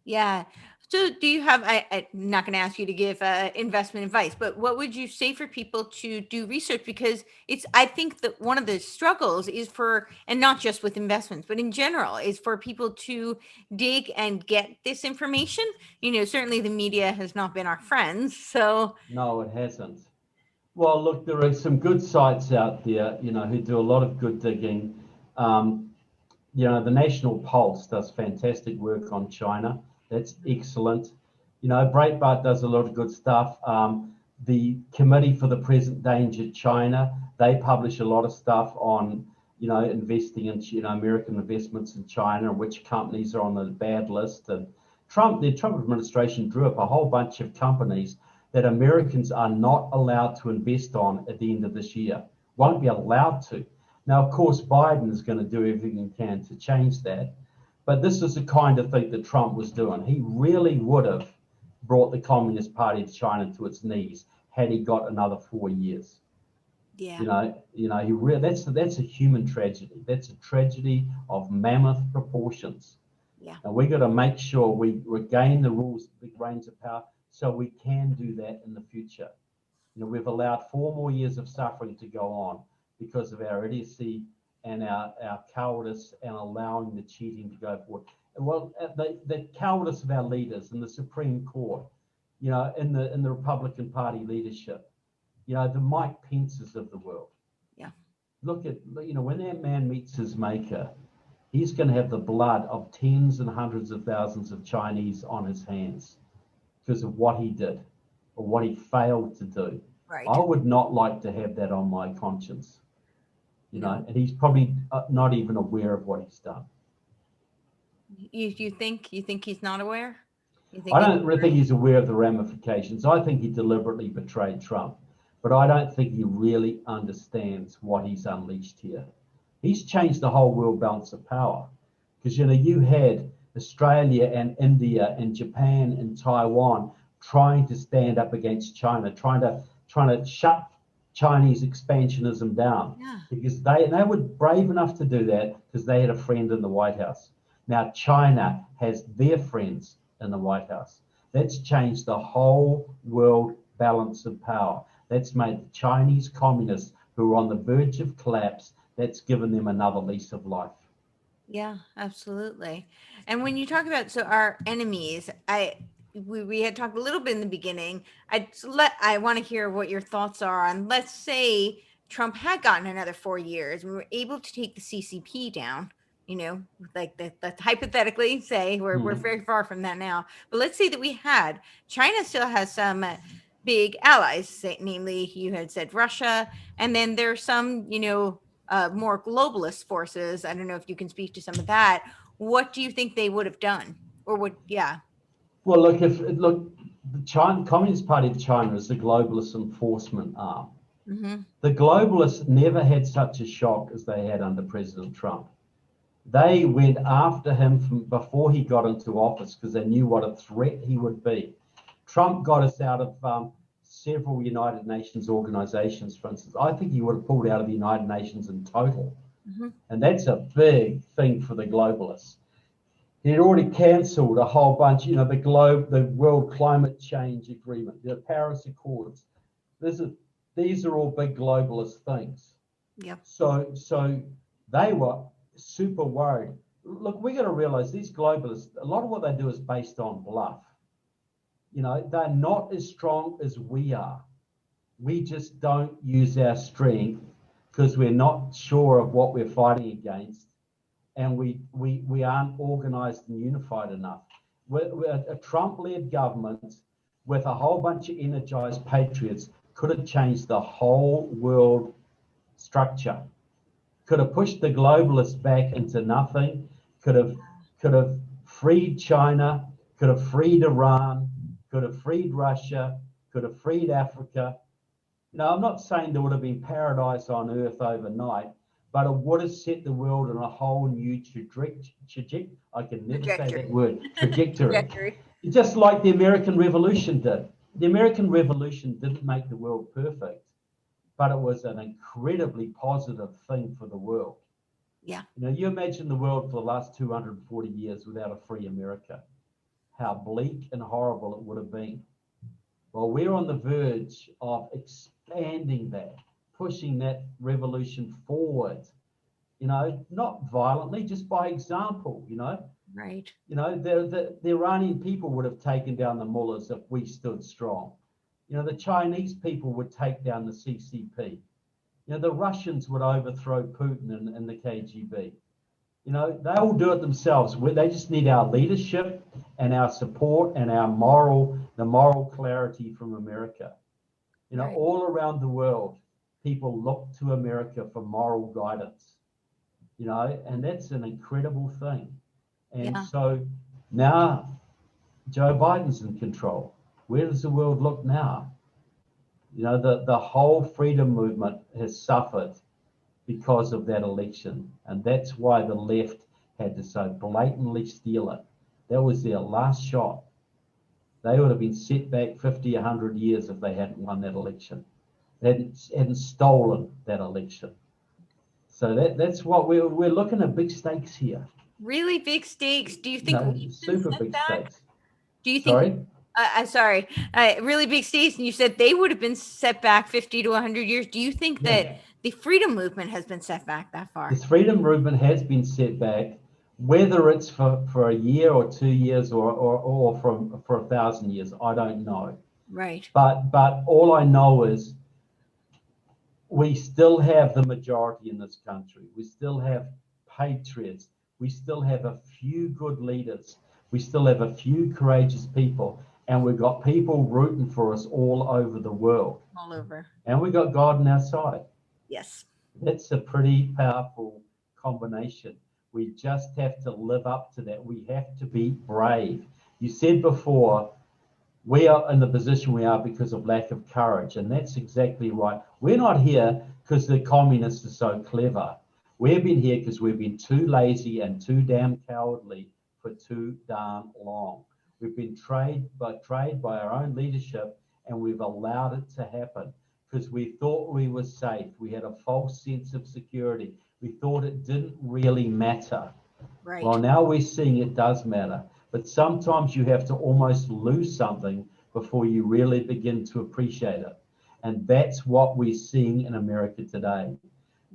Yeah. So do you have, I'm not going to ask you to give investment advice, but what would you say for people to do research? Because I think that one of the struggles is for, and not just with investments, but in general, is for people to dig and get this information. Certainly the media has not been our friends. So, No, it hasn't. Well, look, there are some good sites out there, who do a lot of good digging. Um, the National Pulse does fantastic work on China. That's excellent. Breitbart does a lot of good stuff. The Committee for the Present Danger China, they publish a lot of stuff on, investing in, American investments in China and which companies are on the bad list. And the Trump administration drew up a whole bunch of companies that Americans are not allowed to invest on at the end of this year. Won't be allowed to. Now, of course, Biden is going to do everything he can to change that. But this is the kind of thing that Trump was doing. He really would have brought the Communist Party of China to its knees had he got another 4 years. yeah. That's a human tragedy. That's a tragedy of mammoth proportions. Yeah. And we've got to make sure we regain the reins of power so we can do that in the future. We've allowed 4 more years of suffering to go on because of our idiocy and our cowardice and allowing the cheating to go forward. Well, the cowardice of our leaders in the Supreme Court, in the Republican Party leadership, the Mike Pences of the world. Yeah. Look at, when that man meets his maker, he's going to have the blood of tens and hundreds of thousands of Chinese on his hands because of what he did or what he failed to do. Right. I would not like to have that on my conscience, No. and he's probably not even aware of what he's done. You think he's not aware? You think I it's don't really think he's aware of the ramifications. I think he deliberately betrayed Trump, but I don't think he really understands what he's unleashed here. He's changed the whole world balance of power because you had Australia and India and Japan and Taiwan trying to stand up against China, trying to shut Chinese expansionism down yeah. because they were brave enough to do that because they had a friend in the White House. Now China has their friends in the White House. That's changed the whole world balance of power. That's made the Chinese communists who are on the verge of collapse, that's given them another lease of life. Yeah, absolutely. And when you talk about our enemies, we had talked a little bit in the beginning. I want to hear what your thoughts are on, let's say Trump had gotten another 4 years. We were able to take the CCP down. Like that hypothetically say we're very far from that now. But let's say that we had. China still has some big allies, namely you had said Russia, and then there's some more globalist forces. I don't know if you can speak to some of that. What do you think they would have done, or would? Yeah. Well, the Communist Party of China is the globalist enforcement arm. Mm-hmm. The globalists never had such a shock as they had under President Trump. They went after him from before he got into office because they knew what a threat he would be. Trump got us out of several United Nations organizations, for instance. I think he would have pulled out of the United Nations in total. Mm-hmm. And that's a big thing for the globalists. He'd already cancelled a whole bunch, the World Climate Change Agreement, the Paris Accords. These are all big globalist things. Yep. So they were super worried. Look, we got to realize these globalists, a lot of what they do is based on bluff. they're not as strong as we are. We just don't use our strength because we're not sure of what we're fighting against, and we aren't organized and unified enough. We're a Trump-led government with a whole bunch of energized patriots could have changed the whole world structure, could have pushed the globalists back into nothing, could have freed China, could have freed Iran, could have freed Russia, could have freed Africa. I'm not saying there would have been paradise on earth overnight, but it would have set the world on a whole new trajectory. I can never say that word, trajectory. Just like the American Revolution did. The American Revolution didn't make the world perfect, but it was an incredibly positive thing for the world. Yeah. You imagine the world for the last 240 years without a free America, how bleak and horrible it would have been. Well, we're on the verge of expanding that, pushing that revolution forward, not violently, just by example, Right. The Iranian people would have taken down the mullahs if we stood strong. The Chinese people would take down the CCP. The Russians would overthrow Putin and the KGB. They'll do it themselves. They just need our leadership and our support and the moral clarity from America. Right. All around the world, people look to America for moral guidance, and that's an incredible thing. And so now Joe Biden's in control. Where does the world look now? The whole freedom movement has suffered because of that election. And that's why the left had to so blatantly steal it. That was their last shot. They would have been set back 50, 100 years if they hadn't won that election. They hadn't stolen that election. So that's what we're looking at, big stakes here. Really big stakes. Do you think super big stakes? Do you think? Sorry. Really big stakes, and you said they would have been set back 50 to 100 years. Do you think that the freedom movement has been set back that far? The freedom movement has been set back, whether it's for a year or 2 years or for 1,000 years, I don't know. Right. But all I know is we still have the majority in this country. We still have patriots. We still have a few good leaders. We still have a few courageous people. And we've got people rooting for us all over the world. All over. And we've got God on our side. Yes. That's a pretty powerful combination. We just have to live up to that. We have to be brave. You said before, we are in the position we are because of lack of courage. And that's exactly right. We're not here because the communists are so clever. We've been here because we've been too lazy and too damn cowardly for too darn long. We've been betrayed by our own leadership, and we've allowed it to happen because we thought we were safe. We had a false sense of security. We thought it didn't really matter. Right. Well, now we're seeing it does matter. But sometimes you have to almost lose something before you really begin to appreciate it. And that's what we're seeing in America today.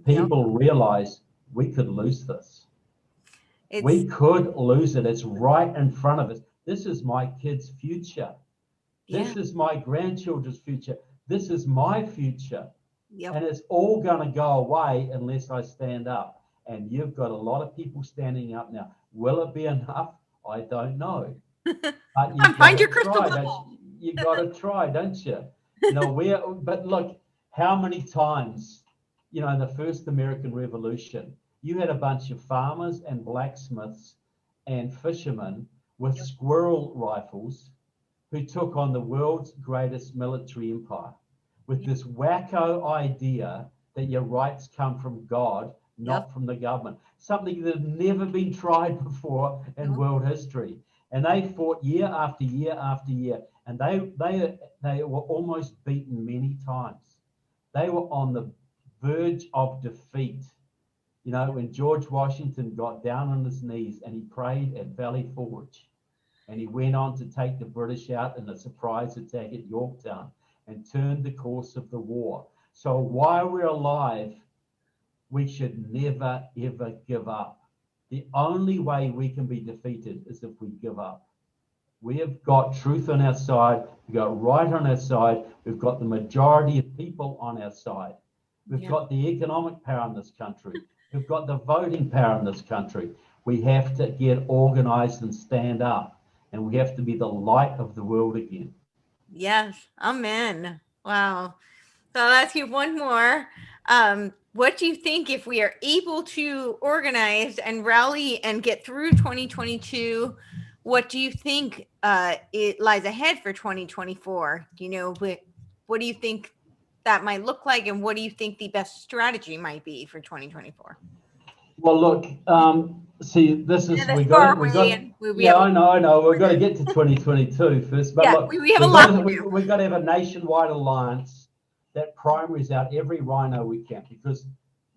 People realize we could lose this. We could lose it. It's right in front of us. This is my kids' future. This is my grandchildren's future. This is my future. And it's all going to go away unless I stand up. And you've got a lot of people standing up now. Will it be enough? I don't know. But you find your crystal ball. You got to try, don't you? But look, how many times, in the first American Revolution, you had a bunch of farmers and blacksmiths and fishermen with squirrel rifles who took on the world's greatest military empire with this wacko idea that your rights come from God, not from the government. Something that had never been tried before in world history. And they fought year after year after year. And they were almost beaten many times. They were on the verge of defeat. When George Washington got down on his knees and he prayed at Valley Forge, and he went on to take the British out in a surprise attack at Yorktown and turned the course of the war. So while we're alive, we should never, ever give up. The only way we can be defeated is if we give up. We have got truth on our side. We've got right on our side. We've got the majority of people on our side. We've got the economic power in this country. We've got the voting power in this country. We have to get organized and stand up, and we have to be the light of the world again. Yes, amen. Wow. So I'll ask you one more. What do you think if we are able to organize and rally and get through 2022? What do you think it lies ahead for 2024? You know, what do you think that might look like, and what do you think the best strategy might be for 2024? Well, look, see, this is we got. Yeah, I know. We've got to get to 2022 first, but look, we have a lot to do. We've got to have a nationwide alliance that primaries out every rhino we can, because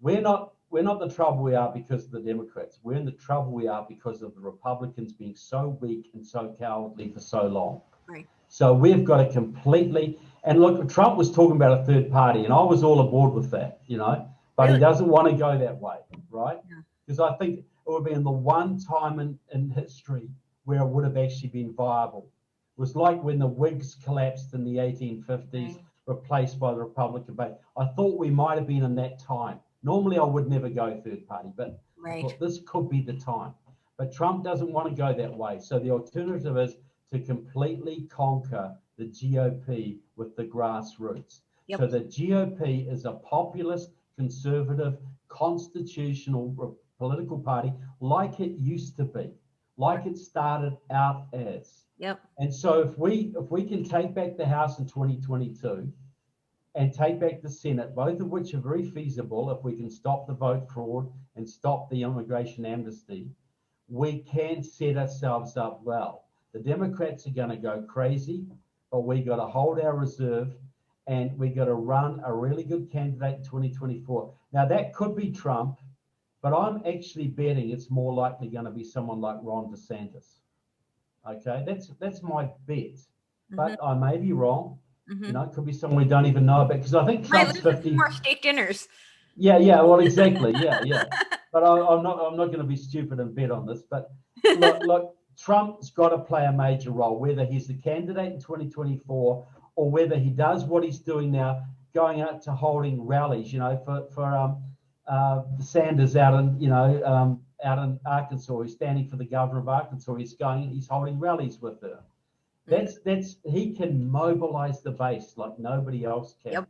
we're not the trouble we are because of the Democrats. We're in the trouble we are because of the Republicans being so weak and so cowardly for so long. Right. So we've got to completely. And look, Trump was talking about a third party, and I was all aboard with that, you know. But he doesn't want to go that way, right? Because I think it would be in the one time in history where it would have actually been viable. It was like when the Whigs collapsed in the 1850s, replaced by the Republican Party. I thought we might have been in that time. Normally, I would never go third party, but I thought this could be the time. But Trump doesn't want to go that way. So the alternative is to completely conquer the GOP with the grassroots. So the GOP is a populist, conservative, constitutional political party like it used to be, like it started out as. And so if we can take back the House in 2022 and take back the Senate, both of which are very feasible, if we can stop the vote fraud and stop the immigration amnesty, we can set ourselves up well. The Democrats are going to go crazy, but we got to hold our reserve, and we got to run a really good candidate in 2024. Now, that could be Trump, but I'm actually betting it's more likely going to be someone like Ron DeSantis. Okay, that's my bet, but I may be wrong. You know, it could be someone we don't even know about, because I think Trump's 50 more steak dinners. Yeah, well, exactly. Yeah. But I'm not going to be stupid and bet on this. But look, Trump's got to play a major role, whether he's the candidate in 2024 or whether he does what he's doing now, going out to holding rallies. You know, for Sanders out in Arkansas, he's standing for the governor of Arkansas. He's holding rallies with her. That's he can mobilize the base like nobody else can.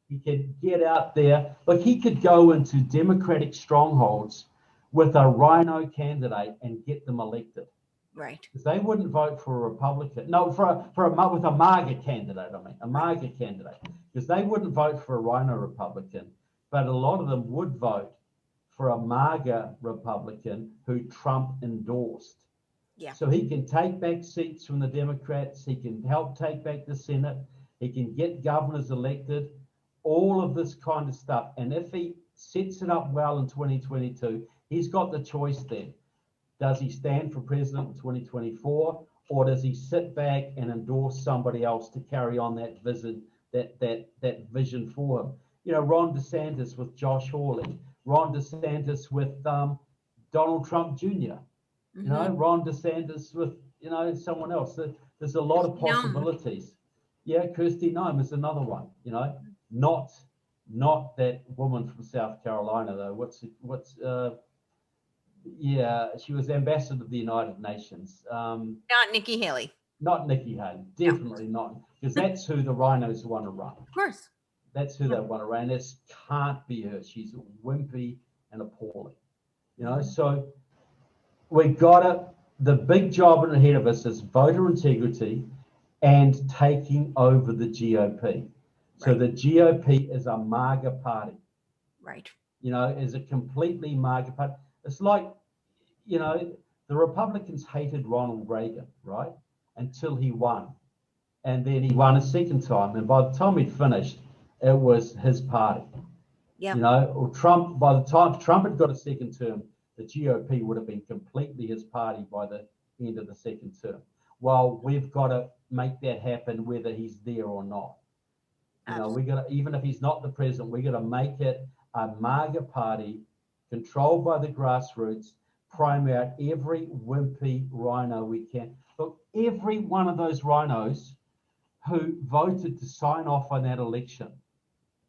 He could get out there. Look, he could go into Democratic strongholds with a rhino candidate and get them elected. Right. Because they wouldn't vote for a Republican. No, with a MAGA candidate, a MAGA candidate. Because they wouldn't vote for a rhino Republican, but a lot of them would vote for a MAGA Republican who Trump endorsed. So he can take back seats from the Democrats. He can help take back the Senate. He can get governors elected. All of this kind of stuff. And if he sets it up well in 2022, he's got the choice then. Does he stand for president in 2024, or does he sit back and endorse somebody else to carry on that vision for him? You know, Ron DeSantis with Josh Hawley, Ron DeSantis with Donald Trump Jr., you know, Ron DeSantis with, you know, someone else. There's a lot of possibilities. Yeah, Kirsty Noem is another one, you know. Not that woman from South Carolina though. She was ambassador of the United Nations. Not Nikki Haley. Not Nikki Haley, definitely not, because that's who the rhinos want to run. Of course. That's who they want to run. This can't be her. She's wimpy and appalling. You know, so the big job ahead of us is voter integrity and taking over the GOP. So the GOP is a MAGA party. Right. You know, is a completely MAGA party. It's like, you know, the Republicans hated Ronald Reagan, right? Until he won. And then he won a second time. And by the time he'd finished, it was his party. You know, or Trump, by the time Trump had got a second term, the GOP would have been completely his party by the end of the second term. Well, we've got to make that happen whether he's there or not. You know, we got to, even if he's not the president, we got to make it a MAGA party controlled by the grassroots, prime out every wimpy rhino we can. Look, every one of those rhinos who voted to sign off on that election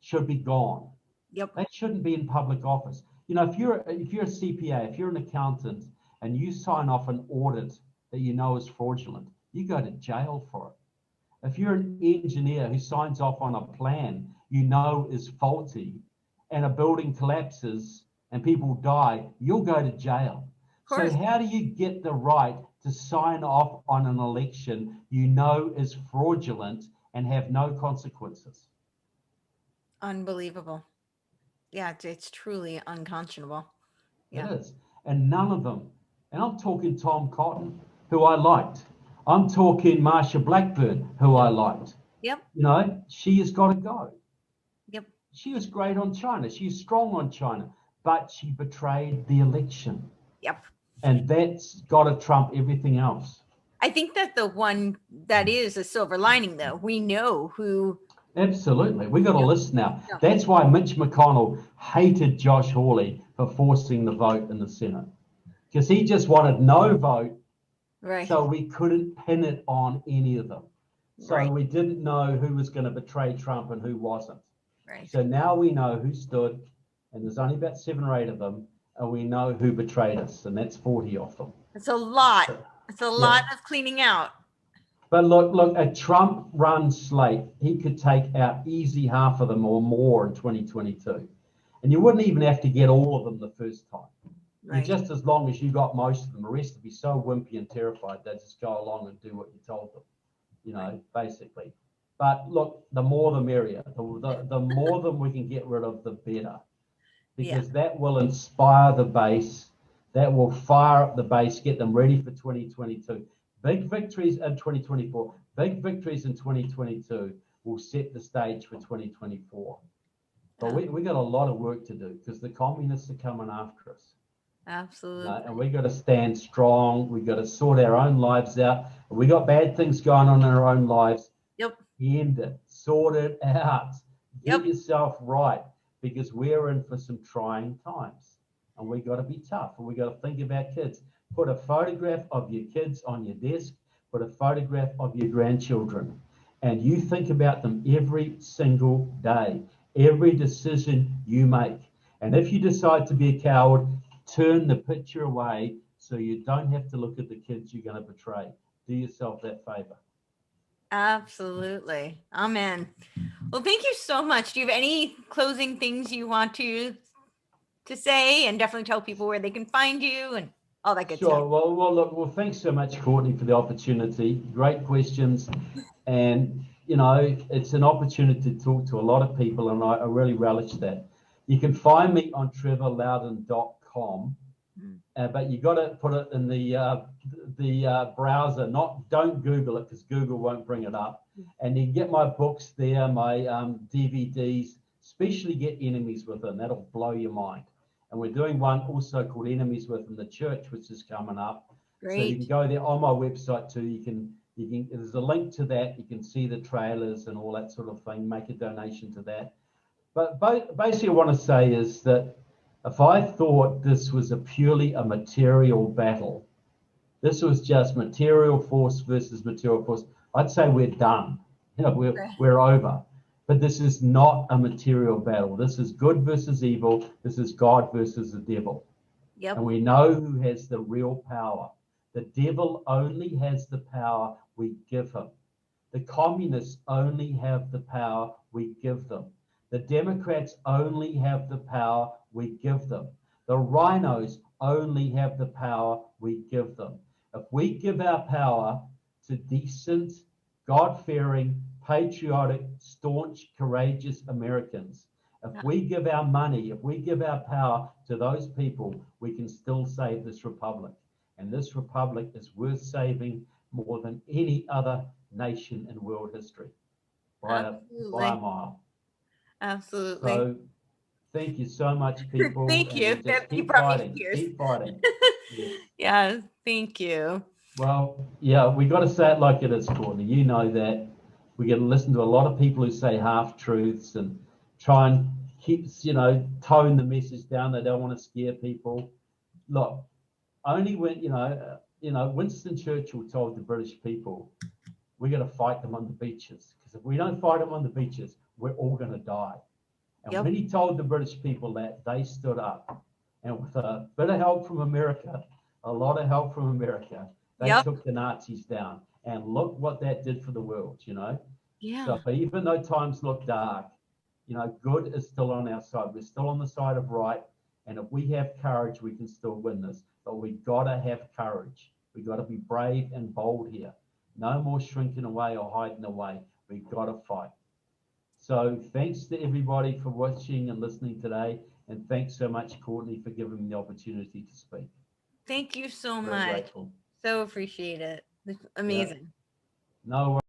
should be gone. Yep. That shouldn't be in public office. If you're a CPA, if you're an accountant, and you sign off an audit that you know is fraudulent, you go to jail for it. If you're an engineer who signs off on a plan you know is faulty, and a building collapses and people die, you'll go to jail. So how do you get the right to sign off on an election you know is fraudulent and have no consequences? Unbelievable. Yeah, it's truly unconscionable. Yeah. It is. And none of them, and I'm talking Tom Cotton, who I liked. I'm talking Marsha Blackburn, who I liked. Yep. She has got to go. Yep. She was great on China. She's strong on China, but she betrayed the election. Yep. And that's got to trump everything else. I think that the one that is a silver lining, though, we know who. Absolutely. We got a list now. That's why Mitch McConnell hated Josh Hawley for forcing the vote in the Senate, because he just wanted no vote. Right. So we couldn't pin it on any of them. So we didn't know who was going to betray Trump and who wasn't. Right. So now we know who stood, and there's only about 7 or 8 of them, and we know who betrayed us, and that's 40 of them. It's a lot. It's a lot of cleaning out. But look, a Trump-run slate, he could take out easy half of them or more in 2022. And you wouldn't even have to get all of them the first time. Right. Just as long as you got most of them, the rest would be so wimpy and terrified, they'd just go along and do what you told them, basically. But look, the more the merrier. The more them we can get rid of, the better. Because that will inspire the base. That will fire up the base, get them ready for 2022. Big victories in 2024, big victories in 2022 will set the stage for 2024. But we got a lot of work to do, because the communists are coming after us. Absolutely. And we got to stand strong. We got to sort our own lives out. We got bad things going on in our own lives. Yep. End it. Sort it out. Get yourself right, because we're in for some trying times. And we got to be tough. And we got to think about kids. Put a photograph of your kids on your desk. Put a photograph of your grandchildren. And you think about them every single day. Every decision you make. And if you decide to be a coward, turn the picture away so you don't have to look at the kids you're going to betray. Do yourself that favor. Absolutely. Amen. Well, thank you so much. Do you have any closing things you want to say, and definitely tell people where they can find you and all that good stuff? Sure. Well, thanks so much, Courtney, for the opportunity. Great questions. And, it's an opportunity to talk to a lot of people, and I really relish that. You can find me on trevorloudon.com, but you got to put it in the browser. Don't Google it, because Google won't bring it up. And you can get my books there, my DVDs, especially get Enemies Within. That'll blow your mind. And we're doing one also called Enemies Within the Church, which is coming up. Great. So you can go there on my website too. You can. There's a link to that. You can see the trailers and all that sort of thing. Make a donation to that. But basically, what I want to say is that if I thought this was purely a material battle, this was just material force versus material force, I'd say we're done. We're over. But this is not a material battle. This is good versus evil. This is God versus the devil. Yep. And we know who has the real power. The devil only has the power we give him. The communists only have the power we give them. The Democrats only have the power we give them. The rhinos only have the power we give them. If we give our power to decent, God-fearing, patriotic, staunch, courageous Americans, if we give our money, if we give our power to those people, we can still save this republic. And this republic is worth saving more than any other nation in world history by a mile. Absolutely. So thank you so much, people. Thank you. Keep fighting. Keep fighting. Yeah, thank you. Well, yeah, we got to say it like it is, Courtney. You know that. We get to listen to a lot of people who say half-truths and try and keep, tone the message down. They don't want to scare people. Look, only when, Winston Churchill told the British people, we're going to fight them on the beaches, because if we don't fight them on the beaches, we're all going to die. And Yep. when he told the British people that, they stood up. And with a bit of help from America, a lot of help from America, they Yep. took the Nazis down. And look what that did for the world, Yeah. So even though times look dark, good is still on our side. We're still on the side of right. And if we have courage, we can still win this. But we got to have courage. We got to be brave and bold here. No more shrinking away or hiding away. We got to fight. So thanks to everybody for watching and listening today. And thanks so much, Courtney, for giving me the opportunity to speak. Thank you so Very much. grateful. So appreciate it. It's Yeah. amazing. No worries.